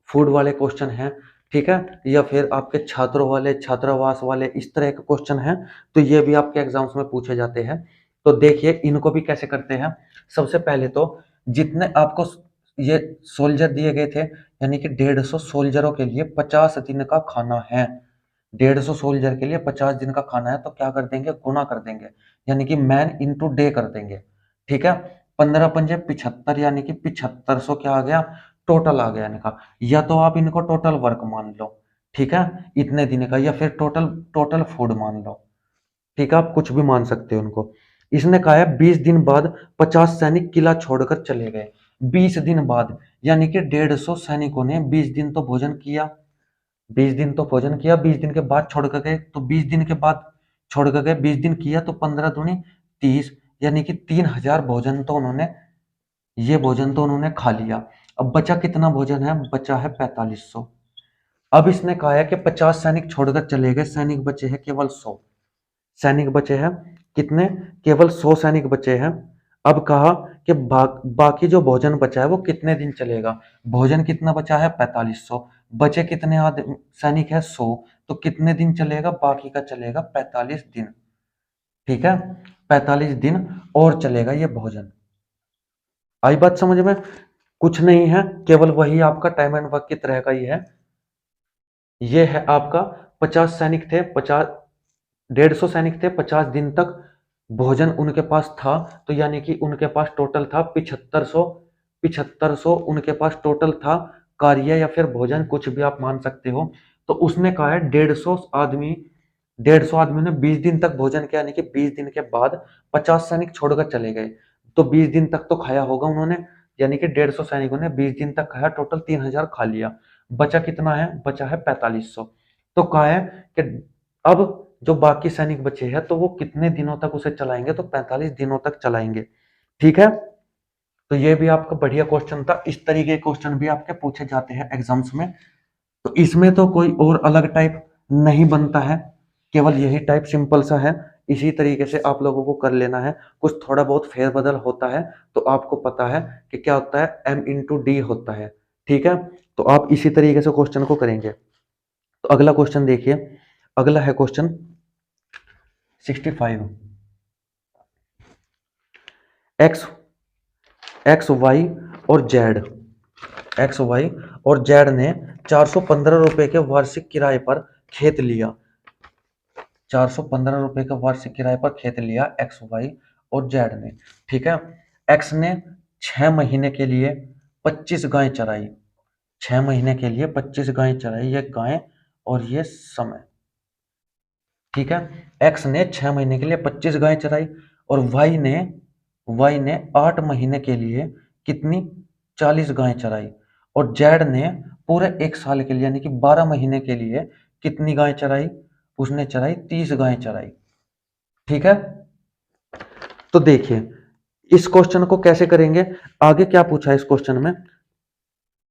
फूड वाले क्वेश्चन हैं, ठीक है, या फिर आपके छात्रों वाले, छात्रावास वाले, इस तरह के क्वेश्चन हैं, तो ये भी आपके एग्जाम्स में पूछे जाते हैं। तो देखिए इनको भी कैसे करते हैं। सबसे पहले तो जितने आपको ये सोल्जर दिए गए थे, यानी कि 150 सोल्जरों के लिए 50 दिन का खाना है। 150 सोल्जर के लिए 50 दिन का खाना है, तो क्या कर देंगे, गुना कर देंगे, यानी कि मैन इंटू डे कर देंगे। ठीक है, 15 पंजे 75, यानी कि 7500 क्या आ गया, टोटल आ गया इनका। या तो आप इनको टोटल वर्क मान लो, ठीक है, इतने दिन का, या फिर टोटल टोटल फूड मान लो। ठीक है, आप कुछ भी मान सकते हो उनको। इसने कहा है 20 दिन बाद 50 सैनिक किला छोड़कर चले गए। 20 दिन बाद, यानी कि 150 सैनिकों ने 20 दिन तो भोजन किया, 20 दिन तो भोजन किया, 20 दिन के बाद छोड़ कर गए, तो 20 दिन के बाद छोड़ कर गए, 20 दिन किया तो 15 दूनी 30, यानी कि 3000 भोजन तो उन्होंने, ये भोजन तो उन्होंने खा लिया। अब बचा कितना भोजन है, बचा है 4500। अब इसने कहा है कि 50 सैनिक छोड़कर चले गए, सैनिक बचे हैं केवल 100। सैनिक बचे हैं कितने, केवल 100 सैनिक बचे हैं। अब कहा कि बाकी जो भोजन बचा है वो कितने दिन चलेगा। भोजन कितना बचा है 4500, बचे कितने आदमी सैनिक है 100, तो कितने दिन चलेगा, बाकी का चलेगा 45 दिन। ठीक है, 45 दिन और चलेगा ये भोजन। आई बात समझ में, कुछ नहीं है, केवल वही आपका टाइम एंड वर्क की तरह का ही है। ये है आपका 50 सैनिक थे, 150 सैनिक थे, 50 दिन तक भोजन उनके पास था, तो यानी कि उनके पास टोटल था 7500। 7500 उनके पास टोटल था कार्य या फिर भोजन, कुछ भी आप मान सकते हो। तो उसने कहा है 150 आदमी ने 20 दिन तक भोजन किया, यानी कि 20 दिन के बाद 50 सैनिक छोड़कर चले गए। तो 20 दिन तक तो खाया होगा उन्होंने, यानी कि 150 सैनिकों ने 20 दिन तक खाया, टोटल 3000 खा लिया। बचा कितना है, बचा है 4500। तो कहा है कि अब जो बाकी सैनिक बचे हैं तो वो कितने दिनों तक उसे चलाएंगे, तो 45 दिनों तक चलाएंगे। ठीक है, तो ये भी आपका बढ़िया क्वेश्चन था। इस तरीके के क्वेश्चन भी आपके पूछे जाते हैं एग्जाम्स में। तो इसमें तो कोई और अलग टाइप नहीं बनता है, केवल यही टाइप सिंपल सा है। इसी तरीके से आप लोगों को कर लेना है। कुछ थोड़ा बहुत फेरबदल होता है तो आपको पता है कि क्या होता है, m इंटू डी होता है। ठीक है, तो आप इसी तरीके से क्वेश्चन को करेंगे। तो अगला क्वेश्चन देखिए, अगला है क्वेश्चन 65। एक्स एक्स वाई और जेड, एक्स वाई और जेड ने 415 रुपए के वार्षिक किराए पर खेत लिया, 415 रुपए का वार्षिक किराए पर खेत लिया एक्स वाई और जेड ने। ठीक है, एक्स ने 6 महीने के लिए 25 गायें चराई, 6 महीने के लिए 25 गायें चराई, ये गायें और ये समय। ठीक है, एक्स ने 6 महीने के लिए 25 गायें चराई और वाई ने 8 महीने के लिए कितनी 40 गायें चराई और जेड ने पूरे 1 साल के लिए यानी कि 12 महीने के लिए कितनी गायें चराई, उसने चराई 30 गायें चराई। ठीक है, तो देखिए इस क्वेश्चन को कैसे करेंगे। आगे क्या पूछा है इस क्वेश्चन में,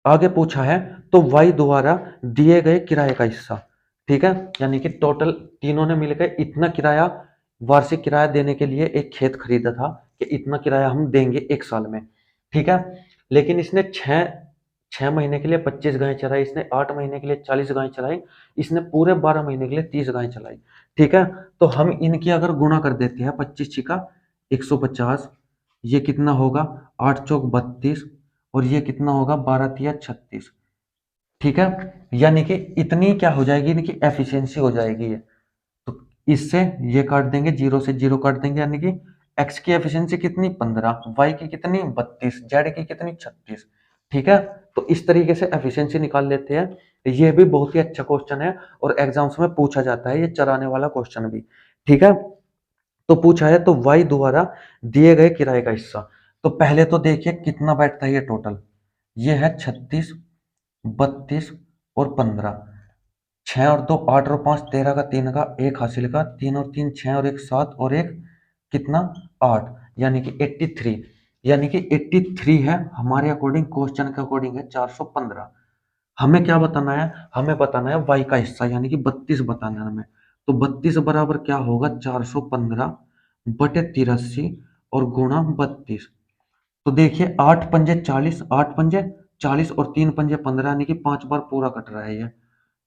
आगे पूछा है तो वाई द्वारा दिए गए किराए का हिस्सा। ठीक है, यानी कि टोटल तीनों ने मिलकर इतना किराया, वार्षिक किराया देने के लिए एक खेत खरीदा था कि इतना किराया हम देंगे 1 साल में। ठीक है, लेकिन इसने छह महीने के लिए 25 गायें चराई, इसने 8 महीने के लिए 40 गायें चराई, इसने पूरे 12 महीने के लिए 30 गायें चलाई। ठीक है, तो हम इनकी अगर गुणा कर देते हैं 25 छिका 150, ये कितना होगा 8 चौक 32 और ये कितना होगा 12 तिया 36। ठीक है, यानी कि इतनी क्या हो जाएगी, इनकी एफिशिएंसी हो जाएगी ये। तो इससे ये काट देंगे, 0 से 0 काट देंगे, यानी कि एक्स की एफिशिएंसी कितनी 15, वाई की कितनी 32, जेड की कितनी 36। ठीक है, तो इस तरीके से एफिशिएंसी निकाल लेते हैं। ये भी बहुत ही अच्छा क्वेश्चन है और एग्जाम्स में पूछा जाता है ये चराने वाला क्वेश्चन भी। ठीक है, तो पूछा है तो वाई द्वारा दिए गए किराए का हिस्सा। तो पहले तो देखिए कितना बैठता है ये टोटल, ये है 36, 32 और 15, 6 और 2 8 और 5 13 का 3 का 1 हासिल का, 3 और 3 6 और 1 7 और 1 कितना 8, यानी कि 83, यानी कि 83 है हमारे अकॉर्डिंग, क्वेश्चन के अकॉर्डिंग है 415। हमें क्या बताना है, हमें बताना है वाई का हिस्सा यानी कि 32 बताना है हमें। तो 32 बराबर क्या होगा 415 बटे 83 और गुणा 32। तो देखिए 8 पंजे 40, 8 पंजे 40 और 3 पंजे 15, यानी कि 5 बार पूरा कट रहा है ये।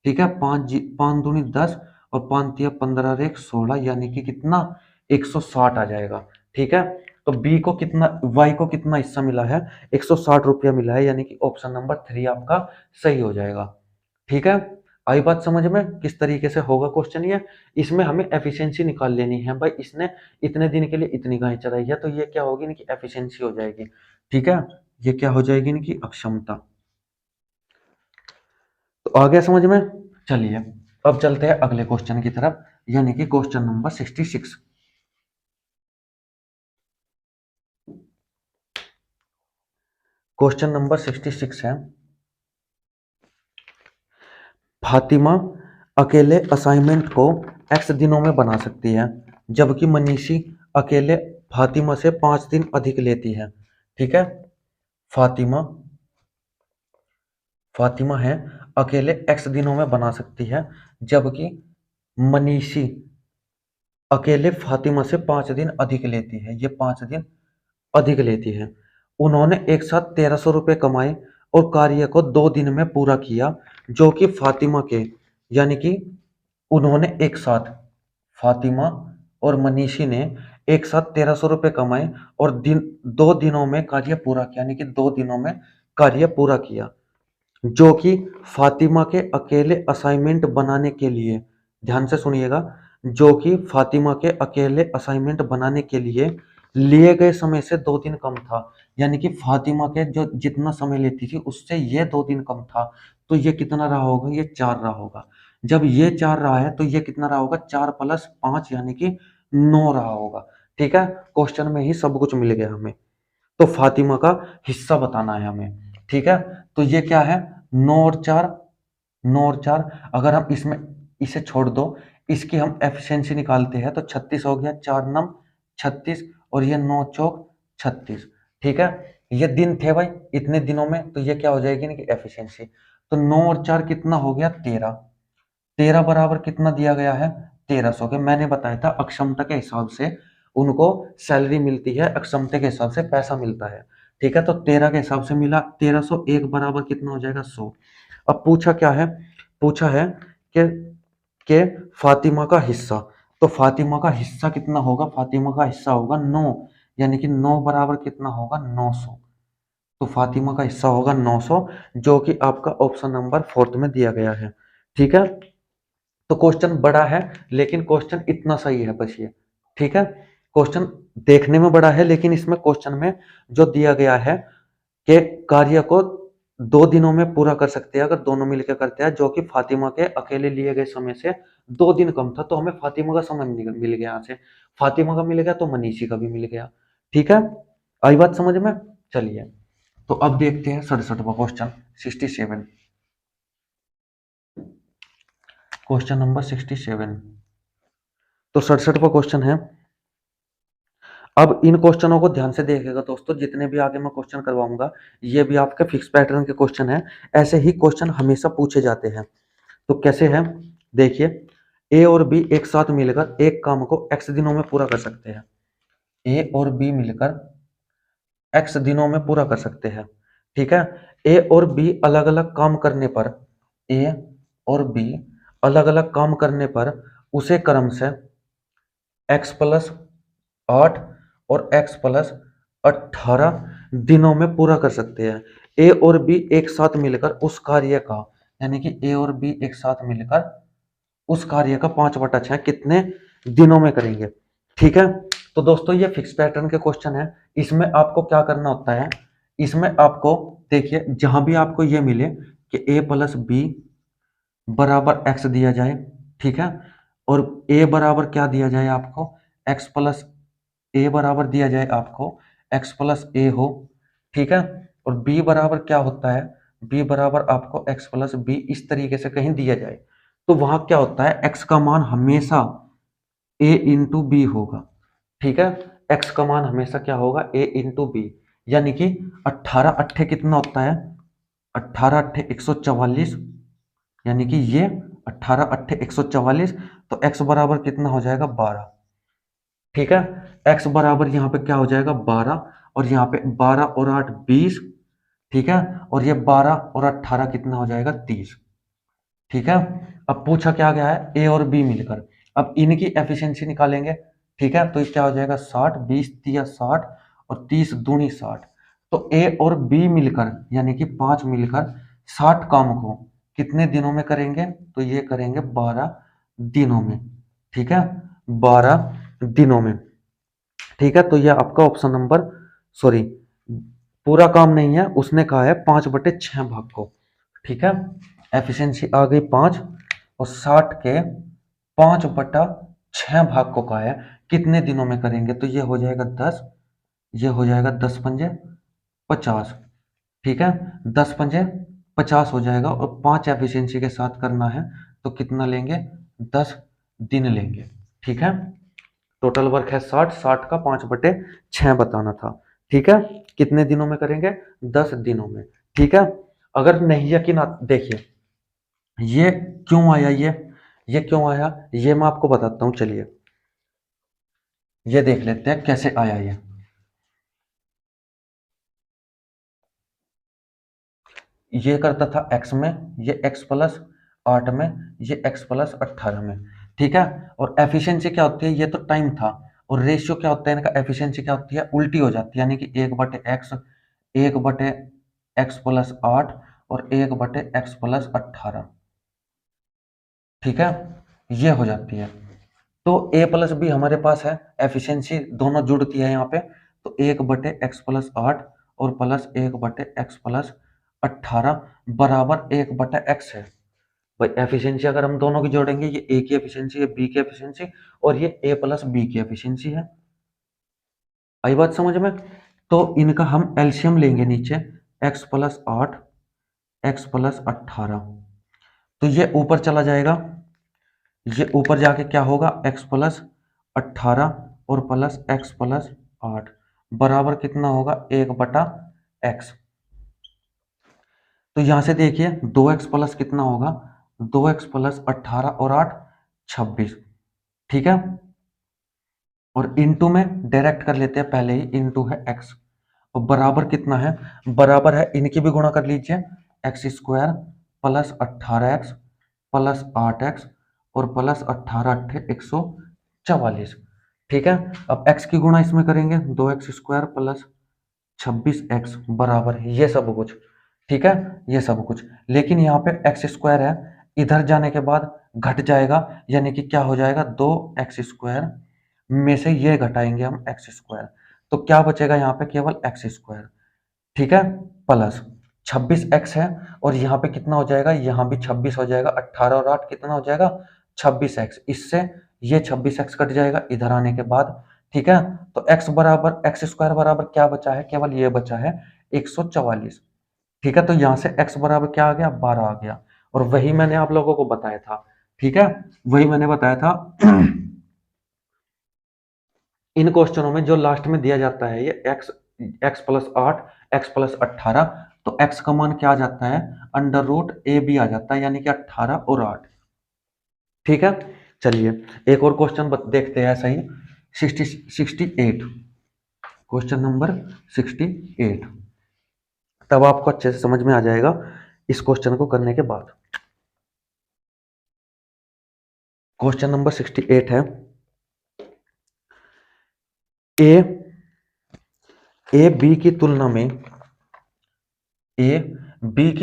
ठीक है, 5 दूनी 10 और 5 तिया 15 और 1 16, यानी कि कितना 160 आ जाएगा। ठीक है, तो बी को कितना, वाई को कितना हिस्सा मिला है 160 रुपया मिला है, यानी कि ऑप्शन नंबर 3 आपका सही हो जाएगा। ठीक है, आई बात समझ में किस तरीके से होगा क्वेश्चन ये। इसमें हमें एफिशिएंसी निकाल लेनी है भाई, इसने इतने दिन के लिए इतनी गाय चराई है तो ये क्या होगी, इनकी एफिशिएंसी हो जाएगी। ठीक है, ये क्या हो जाएगी इनकी अक्षमता। तो आ गया समझ में। चलिए अब चलते हैं अगले क्वेश्चन की तरफ, यानी कि क्वेश्चन नंबर 66। क्वेश्चन नंबर 66 है, फातिमा अकेले असाइनमेंट को x दिनों में बना सकती है, जबकि मनीषी अकेले फातिमा से 5 दिन अधिक लेती है। ठीक है, फातिमा फातिमा है अकेले x दिनों में बना सकती है, जबकि मनीषी अकेले फातिमा से 5 दिन अधिक लेती है, ये 5 दिन अधिक लेती है। उन्होंने एक साथ 1300 रुपये कमाए और कार्य को 2 दिन में पूरा किया, जो कि फातिमा के, यानी कि उन्होंने एक साथ, फातिमा और मनीषी ने एक साथ 1300 रुपये कमाए और 2 दिनों में कार्य पूरा किया, यानी कि 2 दिनों में कार्य पूरा किया, जो कि फातिमा के अकेले असाइनमेंट बनाने के लिए, ध्यान से सुनिएगा, जो कि फातिमा के अकेले असाइनमेंट बनाने के लिए लिए गए समय से 2 दिन कम था, यानी कि फातिमा के जो जितना समय लेती थी उससे ये 2 दिन कम था। तो ये कितना रहा होगा, ये 4 रहा होगा। जब ये 4 रहा है तो ये कितना रहा होगा, 4 + 5 यानी कि 9 रहा होगा। ठीक है, क्वेश्चन में ही सब कुछ मिल गया हमें। तो फातिमा का हिस्सा बताना है हमें। ठीक है, तो ये क्या है 9 और 4, 9 और 4, अगर हम इसमें इसे छोड़ दो, इसकी हम एफिशिएंसी निकालते हैं तो 36 हो गया, 4 9 36 और ये 9 चौक 36। ठीक है, ये दिन थे भाई इतने दिनों में, तो ये क्या हो जाएगी इनकी एफिशिएंसी। तो 9 और 4 कितना हो गया 13, 13 बराबर कितना दिया गया है 1300 के। मैंने बताया था अक्षमता के हिसाब से उनको सैलरी मिलती है, अक्षमता के हिसाब से पैसा मिलता है। ठीक है, तो 13 के हिसाब से मिला 1300, एक बराबर कितना हो जाएगा 100। अब पूछा क्या है, पूछा है कि कि फातिमा का हिस्सा, तो फातिमा का हिस्सा कितना होगा, फातिमा का हिस्सा होगा 9, यानी कि 9 बराबर कितना होगा 900। तो फातिमा का हिस्सा होगा 900, जो कि आपका ऑप्शन नंबर 4 में दिया गया है। ठीक है, तो क्वेश्चन बड़ा है लेकिन क्वेश्चन इतना सही है बस ये। ठीक है, क्वेश्चन देखने में बड़ा है लेकिन इसमें क्वेश्चन में जो दिया गया है कि कार्य को 2 दिनों में पूरा कर सकते हैं अगर दोनों मिलकर करते हैं, जो कि फातिमा के अकेले लिए गए समय से 2 दिन कम था, तो हमें फातिमा का समय मिल गया। यहाँ से फातिमा का मिल गया तो मनीषी का भी मिल गया। ठीक है, आई बात समझ में? चलिए, तो अब देखते हैं 67वां क्वेश्चन, 67, क्वेश्चन नंबर 67। तो 67वां क्वेश्चन है, अब इन क्वेश्चनों को ध्यान से देखिएगा दोस्तों, जितने भी आगे मैं क्वेश्चन करवाऊंगा ये भी आपके फिक्स पैटर्न के क्वेश्चन है, ऐसे ही क्वेश्चन हमेशा पूछे जाते हैं। तो कैसे है, देखिए, ए और बी एक साथ मिलकर एक काम को एक्स दिनों में पूरा कर सकते हैं। ए और बी मिलकर एक्स दिनों में पूरा कर सकते हैं। ठीक है, ए और बी अलग अलग काम करने पर, ए और बी अलग अलग काम करने पर उसे क्रम से x+8 और x+18 दिनों में पूरा कर सकते हैं। ए और बी एक साथ मिलकर उस कार्य का, यानी कि ए और बी एक साथ मिलकर उस कार्य का 5/6 कितने दिनों में करेंगे। ठीक है, तो दोस्तों ये फिक्स पैटर्न के क्वेश्चन है। इसमें आपको क्या करना होता है, इसमें आपको देखिए जहां भी आपको ये मिले कि a+b बराबर x दिया जाए, ठीक है, और a बराबर क्या दिया जाए आपको, x+a बराबर दिया जाए आपको x+a हो। ठीक है, और b बराबर क्या होता है, b बराबर आपको x+b इस तरीके से कहीं दिया जाए, तो वहां क्या होता है, x का मान हमेशा a इंटू बी होगा। ठीक है, x का मान हमेशा क्या होगा, a इंटू बी, यानी कि 18 कितना होता है, 18 144, यानी कि ये 18 144, तो x बराबर कितना हो जाएगा, 12। ठीक है, x बराबर यहाँ पे क्या हो जाएगा, 12, और यहाँ पे 12 और 8 20। ठीक है, और ये 12 और 18 कितना हो जाएगा, 30। ठीक है, अब पूछा क्या गया है, ए और बी मिलकर, अब इनकी एफिशिएंसी निकालेंगे। ठीक है, तो ये क्या हो जाएगा, 60, 20 तिया 60 और 30 दूनी 60, तो ए और बी मिलकर यानी कि 5 मिलकर 60 काम को कितने दिनों में करेंगे, तो ये करेंगे 12 दिनों में। ठीक है, 12 दिनों में। ठीक है, तो ये आपका ऑप्शन नंबर, सॉरी, पूरा काम नहीं है, उसने कहा है 5/6 भाग को। ठीक है, एफिशिएंसी आ गई 5, और 60 के 5/6 भाग को कहा है कितने दिनों में करेंगे, तो ये हो जाएगा 10, ये हो जाएगा 10 पंजे 50। ठीक है, 10 पंजे 50 हो जाएगा, और 5 एफिशिएंसी के साथ करना है तो कितना लेंगे, 10 दिन लेंगे। ठीक है, टोटल वर्क है 60, 60 का 5/6 बताना था। ठीक है, कितने दिनों में करेंगे, 10 दिनों में। ठीक है, अगर नहीं यकीन देखिए ये क्यों आया, ये क्यों आया, ये मैं आपको बताता हूं। चलिए ये देख लेते हैं कैसे आया ये करता था x में, ये x+8 में, ये x+18 में। ठीक है, और एफिशिएंसी क्या होती है, ये तो टाइम था, और रेशियो क्या होता है इनका, एफिशिएंसी क्या होती है, उल्टी हो जाती है, यानी कि 1/x, 1/x+8 और 1/x+18। ठीक है, ये हो जाती है, तो a+b हमारे पास है, एफिशिएंसी दोनों जुड़ती है यहाँ पे, तो 1/x+8 और प्लस 1/x+18 बराबर 1/x है। भाई एफिशिएंसी अगर हम दोनों की जोड़ेंगे, ये a की एफिशिएंसी है, b की एफिशिएंसी, और ये a+b की एफिशिएंसी है। आई बात समझ में? तो इनका हम एलसीएम लेंगे नीचे, x+8 x+18, तो ये ऊपर चला जाएगा, ये ऊपर जाके क्या होगा, x+18 और प्लस x+8 बराबर कितना होगा, 1/x। तो यहां से देखिए 2x प्लस कितना होगा, 2x+18 और 8 26। ठीक है, और इनटू में डायरेक्ट कर लेते हैं, पहले ही इनटू है x, और बराबर कितना है, बराबर है, इनकी भी गुणा कर लीजिए, x² plus 18x plus 8x और प्लस 18 144। ठीक है, अब x की गुणा इसमें करेंगे, 2x² प्लस 26x बराबर है ये सब कुछ, ठीक है, ये सब कुछ। लेकिन यहाँ पे एक्स स्क्वायर है, इधर जाने के बाद घट जाएगा, यानी कि क्या हो जाएगा, 2x² में से ये घटाएंगे हम एक्स स्क्वायर, तो क्या बचेगा यहाँ पे, केवल एक्स स्क्वायर, ठीक है, प्लस 26x है, और यहाँ पे कितना हो जाएगा, यहाँ भी 26 हो जाएगा, 18 और 8 कितना हो जाएगा, 26x, इससे ये 26x कट जाएगा इधर आने के बाद, ठीक है। तो x बराबर एक्स स्क्वायर बराबर क्या बचा है, केवल ये बचा है 144, ठीक है। तो यहाँ से x बराबर क्या आ गया, 12 आ गया, और वही मैंने आप लोगों को बताया था, ठीक है, वही मैंने बताया था। इन क्वेश्चनों में जो लास्ट में दिया जाता है ये x+8 x+18, तो x का मान क्या आ जाता है, √AB आ जाता है, यानी कि 18 और 8, ठीक है। चलिए एक और क्वेश्चन देखते हैं, सही 68, क्वेश्चन नंबर 68, तब आपको अच्छे से समझ में आ जाएगा इस क्वेश्चन को करने के बाद। क्वेश्चन नंबर 68 है, ए बी की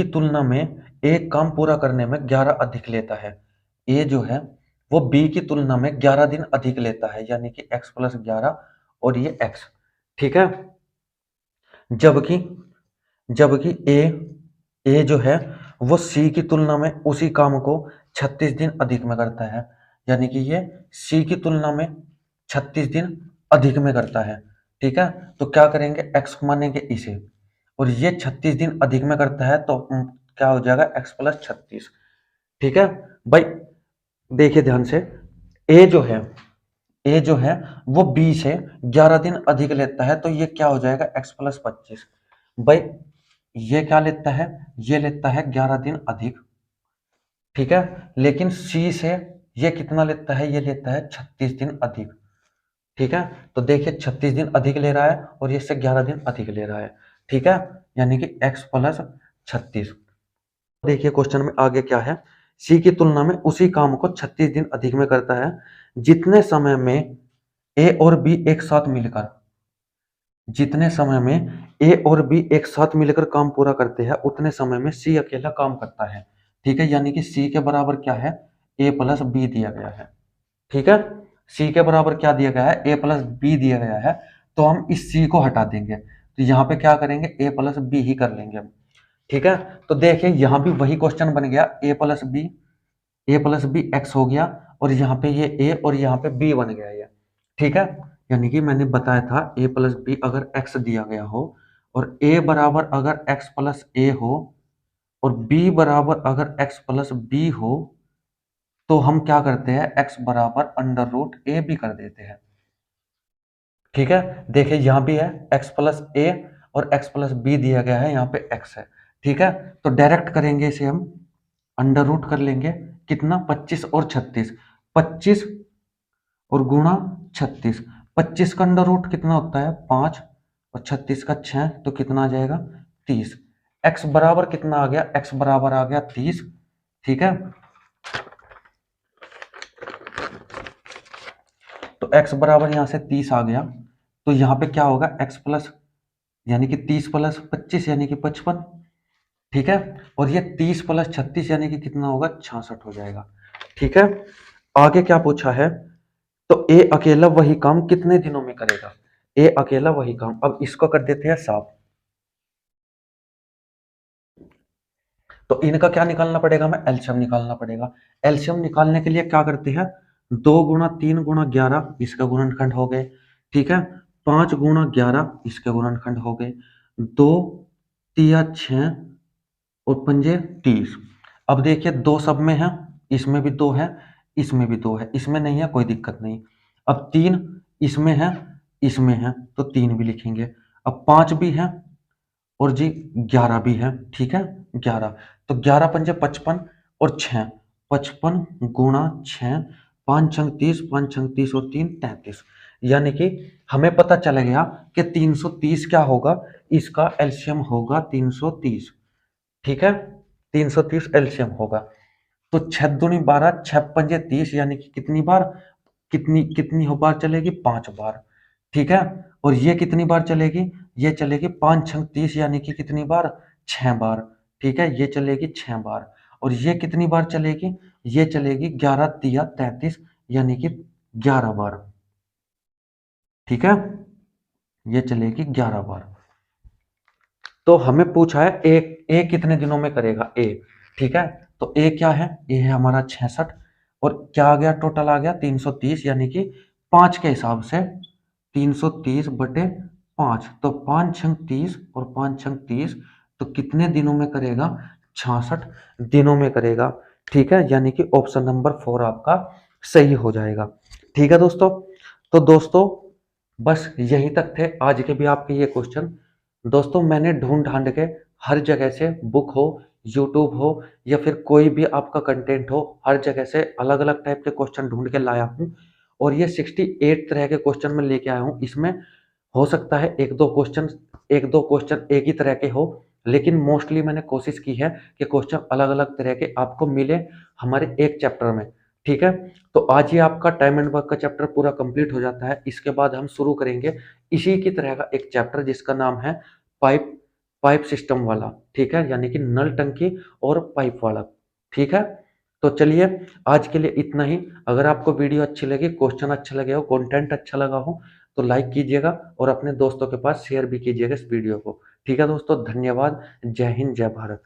तुलना में एक काम पूरा करने में 11 अधिक लेता है। ए जो है वो बी की तुलना में 11 दिन अधिक लेता है, यानी कि x+11 और ये x, ठीक है। जबकि जबकि ए जो है वो सी की तुलना में उसी काम को 36 दिन अधिक में करता है, यानी कि ये सी की तुलना में 36 दिन अधिक में करता है, ठीक है। तो क्या करेंगे, x मानेंगे इसे, और ये 36 दिन अधिक में करता है, तो क्या हो जाएगा, x+36, ठीक है भाई। देखिए ध्यान से, ए जो है वो बी से 11 दिन अधिक लेता है, तो ये क्या हो जाएगा, x+25, भाई ये क्या लेता है, ये लेता है 11 दिन अधिक, ठीक है। लेकिन सी से ये कितना लेता है, ये लेता है 36 दिन अधिक, ठीक है। तो देखिए 36 दिन अधिक ले रहा है और ये से 11 दिन अधिक ले रहा है, ठीक है, यानी कि x+36। देखिए क्वेश्चन में आगे क्या है, सी की तुलना में उसी काम को 36 दिन अधिक में करता है, जितने समय में ए और बी एक साथ मिलकर काम पूरा करते हैं, उतने समय में सी अकेला काम करता है, ठीक है। यानी कि सी के बराबर क्या है, a+b दिया गया है, ठीक है। सी के बराबर क्या दिया गया है, a+b दिया गया है, तो हम इस सी को हटा देंगे, तो यहाँ पे क्या करेंगे, a+b ही कर लेंगे हम, ठीक है। तो देखिए यहाँ भी वही क्वेश्चन बन गया, a+b x हो गया, और यहाँ पे ये a और यहाँ पे b बन गया ये, ठीक है। यानी कि मैंने बताया था a+b अगर x दिया गया हो, और a बराबर अगर x+a हो, और b बराबर अगर x+b हो, तो हम क्या करते हैं, x बराबर √ab कर देते हैं, ठीक है। देखिए यहाँ भी है x+a और x+b दिया गया है, यहाँ पे x है, ठीक है। तो डायरेक्ट करेंगे इसे हम, अंडर रूट कर लेंगे, कितना, 25 और 36, 25 और गुणा 36, 25 का अंडर रूट कितना होता है, 5, और 36 का 6, तो कितना आ जाएगा, 30। x बराबर कितना आ गया, x बराबर आ गया 30, ठीक है। तो x बराबर यहां से 30 आ गया, तो यहाँ पे क्या होगा, x प्लस यानी कि 30 + 25 यानी कि 55, ठीक है। और ये 30 + 36 यानी कि कितना होगा, 66 हो जाएगा, ठीक है। आगे क्या पूछा है, तो ए अकेला वही काम कितने दिनों में करेगा, ए अकेला वही काम, अब इसको कर देते हैं साफ। तो इनका क्या निकालना पड़ेगा, हमें एलसीएम निकालना पड़ेगा। एलसीएम निकालने के लिए क्या करते हैं, 2 × 3 × 11 इसका गुणनखंड हो गए, ठीक है। 5 × 11 इसके गुणनखंड हो गए, 2 तिया 6 और 5 30। अब देखिए 2 सब में है, इसमें भी 2 है, इसमें भी 2 है, इसमें नहीं है कोई दिक्कत नहीं। अब 3 इसमें है, इसमें है, तो 3 भी लिखेंगे। अब 5 भी है और जी 11 भी है, ठीक है, 11। तो 11 पंजे 55 और 6, 55 × 6, 5 छंग 30, 5 छंग 30 और 3 33, यानी कि हमें पता चल गया कि 330 क्या होगा, इसका एलसीएम होगा 330, ठीक है, 330 एलसीएम होगा। तो 6 दूनी 12, 6 पंजे 30, यानी कि कितनी बार, कितनी कितनी हो बार चलेगी, 5 बार, ठीक है। और ये कितनी बार चलेगी, ये चलेगी 5 छंग 30 यानी कि कितनी बार, 6 बार। ठीक है, ये चलेगी 6 बार। और ये कितनी बार चलेगी, ये चलेगी 11 तिया 33 यानी कि 11 बार। ठीक है, ये चलेगी 11 बार। तो हमें पूछा है ए कितने दिनों में करेगा ए। ठीक है, तो ए क्या है, ए है हमारा 66। और क्या आ गया, टोटल आ गया 330 यानी कि 5 के हिसाब से 330 बटे 5, तो 5 छंग 30 और 5 छंग 30, तो कितने दिनों में करेगा, 66 दिनों में करेगा। ठीक है, यानी कि ऑप्शन नंबर 4 आपका सही हो जाएगा। ठीक है दोस्तों, तो दोस्तों बस यहीं तक थे आज के भी आपके ये क्वेश्चन। दोस्तों मैंने ढूंढ ढांड के हर जगह से, बुक हो, यूट्यूब हो, या फिर कोई भी आपका कंटेंट हो, हर जगह से अलग अलग टाइप के क्वेश्चन ढूंढ के लाया हूँ। और ये 68 तरह के क्वेश्चन मैं लेके आया हूँ। इसमें हो सकता है एक दो क्वेश्चन एक ही तरह के हो, लेकिन मोस्टली मैंने कोशिश की है कि क्वेश्चन अलग अलग तरह के आपको मिले हमारे एक चैप्टर में। ठीक है, तो आज ही आपका टाइम एंड वर्क का चैप्टर पूरा कंप्लीट हो जाता है। इसके बाद हम शुरू करेंगे इसी की तरह का एक चैप्टर जिसका नाम है पाइप पाइप सिस्टम वाला। ठीक है, यानी कि नल टंकी और पाइप वाला। ठीक है, तो चलिए आज के लिए इतना ही। अगर आपको वीडियो अच्छी लगी, क्वेश्चन अच्छा लगे हो, कंटेंट अच्छा लगा हो, तो लाइक कीजिएगा और अपने दोस्तों के पास शेयर भी कीजिएगा इस वीडियो को। ठीक है दोस्तों, धन्यवाद। जय हिंद, जय भारत।